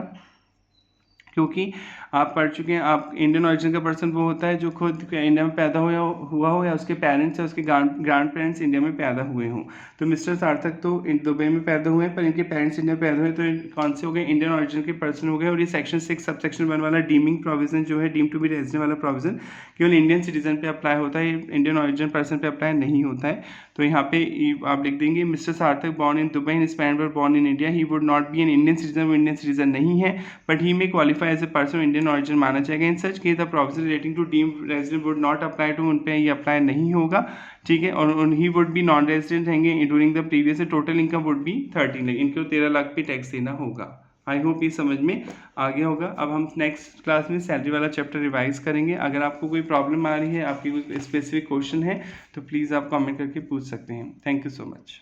क्योंकि आप पढ़ चुके हैं, आप इंडियन ओरिजिन का पर्सन वो होता है जो खुद इंडिया में पैदा हुआ हो या उसके पेरेंट्स या उसके ग्रैंड पेरेंट्स इंडिया में पैदा हुए हों। तो मिस्टर सार्थक तो दुबई में पैदा हुए हैं पर इनके पेरेंट्स इंडिया में पैदा हुए, तो कौन से हो गए? इंडियन ओरिजिन के पर्सन हो गए। और ये सेक्शन 6 सब सेक्शन 1 वाला डीमिंग प्रोविजन जो है, डीम टू बी रेजिडेंट वाला प्रोविजन केवल इंडियन सिटीजन पे अप्लाई होता है, इंडियन ओरिजिन पर्सन पे अप्लाई नहीं होता है। तो यहाँ पे आप लिख देंगे mister Sarthak born in Dubai and his parents were born in India, he would not be an Indian citizen, वो इंडियन सिटीजन नहीं है, बट ही में qualify as a person Indian origin माना जाएगा। In such case the provision relating to deem resident would not apply to, उन पे ये अप्लाई नहीं होगा, ठीक है। और he would be non resident रहेंगे during the previous, total income would be 13 lakh, इनको 13 लाख पे टैक्स देना होगा। आई होप ये समझ में आ गया होगा। अब हम नेक्स्ट क्लास में सैलरी वाला चैप्टर रिवाइज करेंगे। अगर आपको कोई प्रॉब्लम आ रही है, आपकी कोई स्पेसिफिक क्वेश्चन है, तो प्लीज़ आप कमेंट करके पूछ सकते हैं। Thank you so much.